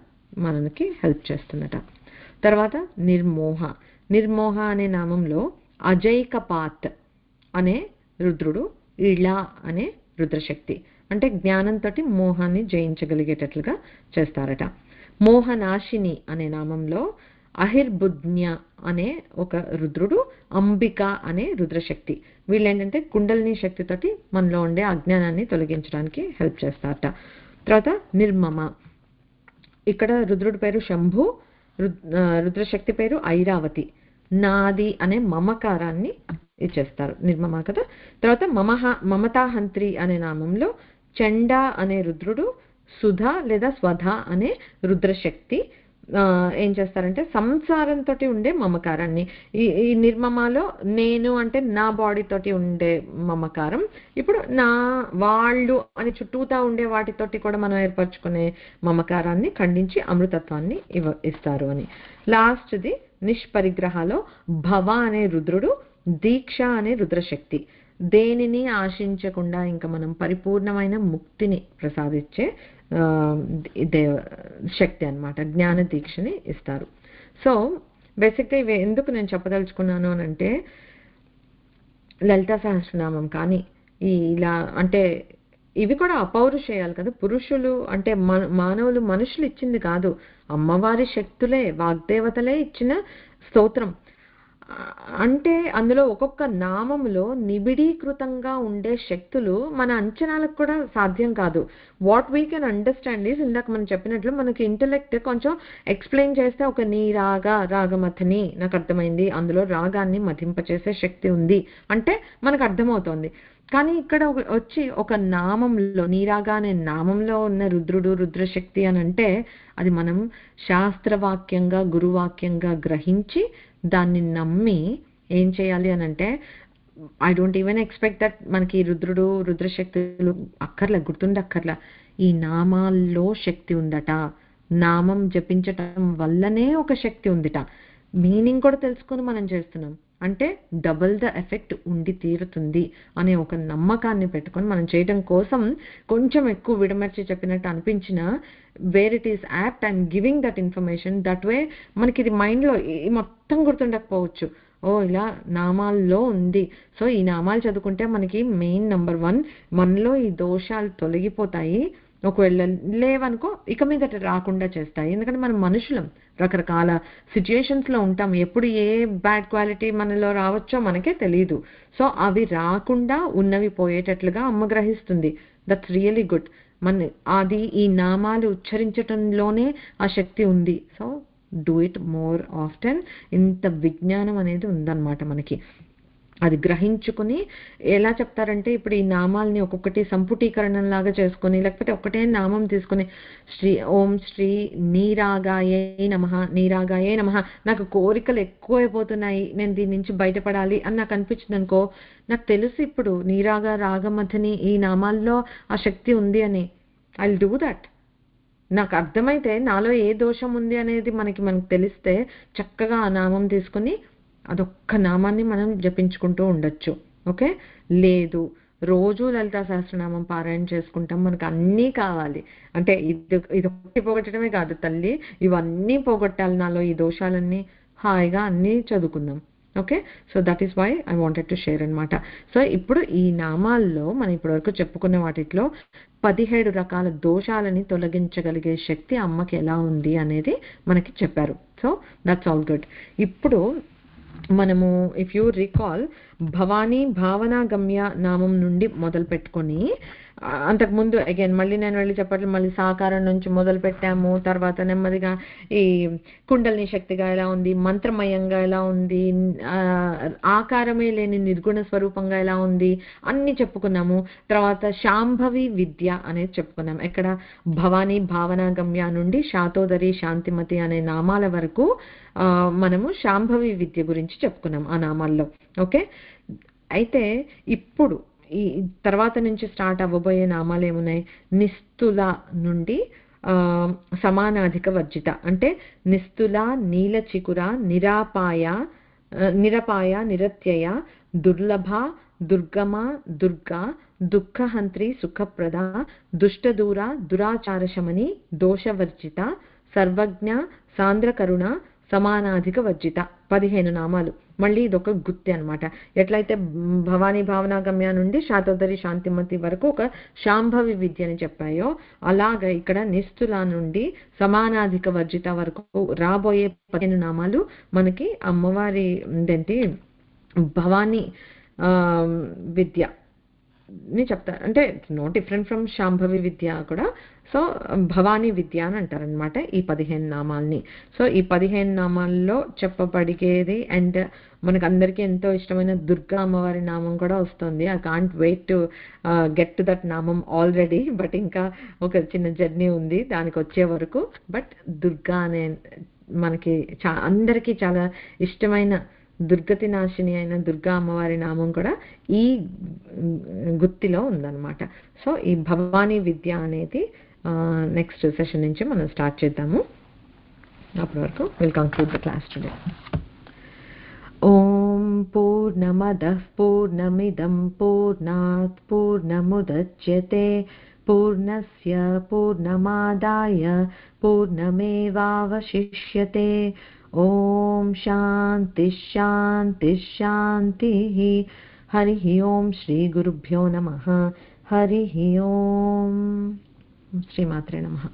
మనకి హెల్ప్ చేస్తుందట. తర్వాత నిర్మోహ అనే నామంలో అజైకపాత్ అనే రుద్రుడు, ఇళ అనే రుద్రశక్తి, అంటే జ్ఞానంతో మోహాన్ని జయించగలిగేటట్లుగా చేస్తారట. మోహనాశిని అనే నామంలో అహిర్బుజ్ఞ అనే ఒక రుద్రుడు, అంబిక అనే రుద్రశక్తి, వీళ్ళు ఏంటంటే కుండలిని శక్తితోటి మనలో ఉండే అజ్ఞానాన్ని తొలగించడానికి హెల్ప్ చేస్తారట. తర్వాత నిర్మమ, ఇక్కడ రుద్రుడి పేరు శంభు, రుద్రశక్తి పేరు ఐరావతి, నాది అనే మమకారాన్ని ఇచ్చేస్తారు, నిర్మమ కదా. తర్వాత మమతాహంత్రి అనే నామంలో చండ అనే రుద్రుడు, సుధ లేదా స్వధ అనే రుద్రశక్తి ఏం చేస్తారంటే సంసారంతో ఉండే మమకారాన్ని, ఈ నిర్మమాలో నేను అంటే నా బాడీ తోటి ఉండే మమకారం, ఇప్పుడు వాళ్ళు అని చుట్టూతా ఉండే వాటితోటి కూడా మనం ఏర్పరచుకునే మమకారాన్ని ఖండించి అమృతత్వాన్ని ఇస్తారు అని. లాస్ట్ది నిష్పరిగ్రహలో భవ అనే రుద్రుడు, దీక్ష అనే రుద్రశక్తి, దేనిని ఆశించకుండా ఇంకా మనం పరిపూర్ణమైన ముక్తిని ప్రసాదించే శక్తి అన్నమాట. జ్ఞాన దీక్షని ఇస్తారు. సో బేసిక్గా ఇవి ఎందుకు నేను చెప్పదలుచుకున్నాను అని అంటే, లలితా సహస్రనామం కానీ ఇలా అంటే ఇవి కూడా అపౌరుషేయాలు కదా. పురుషులు అంటే మానవులు, మనుషులు ఇచ్చింది కాదు, అమ్మవారి శక్తులే, వాగ్దేవతలే ఇచ్చిన స్తోత్రం. అంటే అందులో ఒక్కొక్క నామములో నిబిడీకృతంగా ఉండే శక్తులు మన అంచనాలకు కూడా సాధ్యం కాదు. What we can understand is, ఇందాక మనం చెప్పినట్లు మనకి ఇంటెలెక్ట్ కొంచెం ఎక్స్ప్లెయిన్ చేస్తే ఒక నీ రాగమథని నాకు అర్థమైంది, అందులో రాగాన్ని మధింపచేసే శక్తి ఉంది అంటే మనకు అర్థమవుతోంది. కానీ ఇక్కడ వచ్చి ఒక నామంలో, నీరాగా అనే నామంలో ఉన్న రుద్రుడు, రుద్రశక్తి అని అంటే అది మనం శాస్త్రవాక్యంగా, గురువాక్యంగా గ్రహించి దాన్ని నమ్మి ఏం చేయాలి అని అంటే I don't even expect that మనకి రుద్రుడు రుద్రశక్తులు అక్కర్లే, గుర్తుండక్కర్లా. ఈ నామాల్లో శక్తి ఉందట, నామం జపించటం వల్లనే ఒక శక్తి ఉందిట, మీనింగ్ కూడా తెలుసుకొని మనం చేస్తున్నాం అంటే డబుల్ ద ఎఫెక్ట్ ఉండి తీరుతుంది అనే ఒక నమ్మకాన్ని పెట్టుకొని మనం చేయడం కోసం కొంచెం ఎక్కువ విడమర్చి చెప్పినట్టు అనిపించిన where it is apt and giving that information, that way మనకి ఇది మైండ్లో మొత్తం గుర్తుండకపోవచ్చు. ఓ ఇలా నామాల్లో ఉంది, సో ఈ నామాలు చదువుకుంటే మనకి మెయిన్ నెంబర్ 1 మనలో ఈ దోషాలు తొలగిపోతాయి, ఒకవేళ లేవనుకో ఇక మీద రాకుండా చేస్తాయి. ఎందుకంటే మనం మనుషులం, రకరకాల సిచ్యుయేషన్స్లో ఉంటాం, ఎప్పుడు ఏ బ్యాడ్ క్వాలిటీ మనలో రావచ్చో మనకే తెలియదు. సో అవి రాకుండా ఉన్నవి పోయేటట్లుగా అమ్మ గ్రహిస్తుంది. That's really good. అది ఈ నామాలు ఉచ్చరించటంలోనే ఆ శక్తి ఉంది. So do it more often. ఇంత విజ్ఞానం అనేది ఉందన్నమాట మనకి. అది గ్రహించుకుని ఎలా చెప్తారంటే, ఇప్పుడు ఈ నామాల్ని ఒక్కొక్కటి సంపుటీకరణం లాగా చేసుకొని, లేకపోతే ఒకటే నామం తీసుకొని ఓం శ్రీ నీరాగాయే నమః, నీరాగాయే నమః, నాకు కోరికలు ఎక్కువైపోతున్నాయి, నేను దీని నుంచి బయటపడాలి అని నాకు అనిపించింది అనుకో, నాకు తెలుసు ఇప్పుడు నీరాగా రాగమథని ఈ నామాల్లో ఆ శక్తి ఉంది అని. I will do that. నాకు అర్థమైతే నాలో ఏ దోషం ఉంది అనేది మనకి తెలిస్తే చక్కగా ఆ నామం తీసుకుని అదొక్క నామాన్ని మనం జపించుకుంటూ ఉండొచ్చు. ఓకే, లేదు రోజు లలితా సహస్రనామం పారాయణ చేసుకుంటాం, మనకు అన్నీ కావాలి అంటే ఇదొకటి పోగొట్టడమే కాదు తల్లి, ఇవన్నీ పోగొట్టాలి నాలో ఈ దోషాలన్నీ, హాయిగా అన్నీ చదువుకుందాం. Okay, so that is why I wanted to share అనమాట. సో ఇప్పుడు ఈ నామాల్లో మనం ఇప్పటివరకు చెప్పుకున్న వాటిలో 17 రకాల దోషాలని తొలగించగలిగే శక్తి అమ్మకి ఎలా ఉంది అనేది మనకి చెప్పారు. So that's all good. ఇప్పుడు మనము ఇఫ్ యూ రికాల్ భవానీ భావనాగమ్య నామం నుండి మొదలు పెట్టుకొని, అంతకుముందు అగైన్ మళ్ళీ నేను వెళ్ళి చెప్పట్లు మళ్ళీ సాకారం నుంచి మొదలు పెట్టాము, తర్వాత నెమ్మదిగా ఈ కుండలిని శక్తిగా ఎలా ఉంది, మంత్రమయంగా ఎలా ఉంది, ఆకారమే లేని నిర్గుణ స్వరూపంగా ఎలా ఉంది అన్ని చెప్పుకున్నాము. తర్వాత శాంభవి విద్య అనేది చెప్పుకున్నాం. ఎక్కడ భవానీ భావనాగమ్య నుండి శాతోదరి శాంతిమతి అనే నామాల వరకు మనము శాంభవి విద్య గురించి చెప్పుకున్నాం ఆ నామాల్లో. ఓకే, అయితే ఇప్పుడు ఈ తర్వాత నుంచి స్టార్ట్ అవ్వబోయే నామాలు ఏమున్నాయి, నిస్తుల నుండి సమానాధిక వర్జిత, అంటే నిస్తుల, నీలచికుర, నిరపాయ, నిరత్యయ, దుర్లభ, దుర్గమ, దుర్గా, దుఃఖహంత్రి, సుఖప్రద, దుష్టదూర, దురాచారశమని, దోషవర్జిత, సర్వజ్ఞ, సాంద్రకరుణ, సమానాధిక వర్జిత. 15 నామాలు. మళ్ళీ ఇదొక గుత్తి అనమాట. ఎట్లయితే భవానీ భావనాగమ్య నుండి శాతోదరి శాంతిమతి వరకు ఒక శాంభవి విద్యని చెప్పాయో, అలాగా ఇక్కడ నిస్తుల నుండి సమానాధిక వర్జిత వరకు రాబోయే 15 నామాలు మనకి అమ్మవారి ఏంటి భవానీ విద్య ని చెప్తారు. అంటే నో డిఫరెంట్ ఫ్రమ్ శాంభవి విద్య కూడా. సో భవానీ విద్య అని అంటారనమాట ఈ 15 నామాల్ని. సో ఈ 15 నామాల్లో చెప్పబడిగేది అండ్ మనకు అందరికీ ఎంతో ఇష్టమైన దుర్గా అమ్మవారి నామం కూడా వస్తుంది. I can't wait to get to that నామం ఆల్రెడీ, బట్ ఇంకా ఒక చిన్న జర్నీ ఉంది దానికి వచ్చే వరకు. బట్ దుర్గా అనే మనకి అందరికీ చాలా ఇష్టమైన దుర్గతి నాశిని అయిన దుర్గా అమ్మవారి నామం కూడా ఈ గుత్తిలో ఉందన్నమాట. సో ఈ భవానీ విద్య అనేది నెక్స్ట్ సెషన్ నుంచి మనం స్టార్ట్ చేద్దాము. అప్పటి వరకు will conclude the class today. ఓం పూర్ణమదః పూర్ణమిదం పూర్ణాత్ పూర్ణముదచ్యతే పూర్ణస్య పూర్ణమాదాయ పూర్ణమేవావశిష్యతే. ఓం శాంతి శాంతి శాంతి. హరి ఓం శ్రీ గురుభ్యో నమః. హరి ఓం. శ్రీమాత్రే నమః.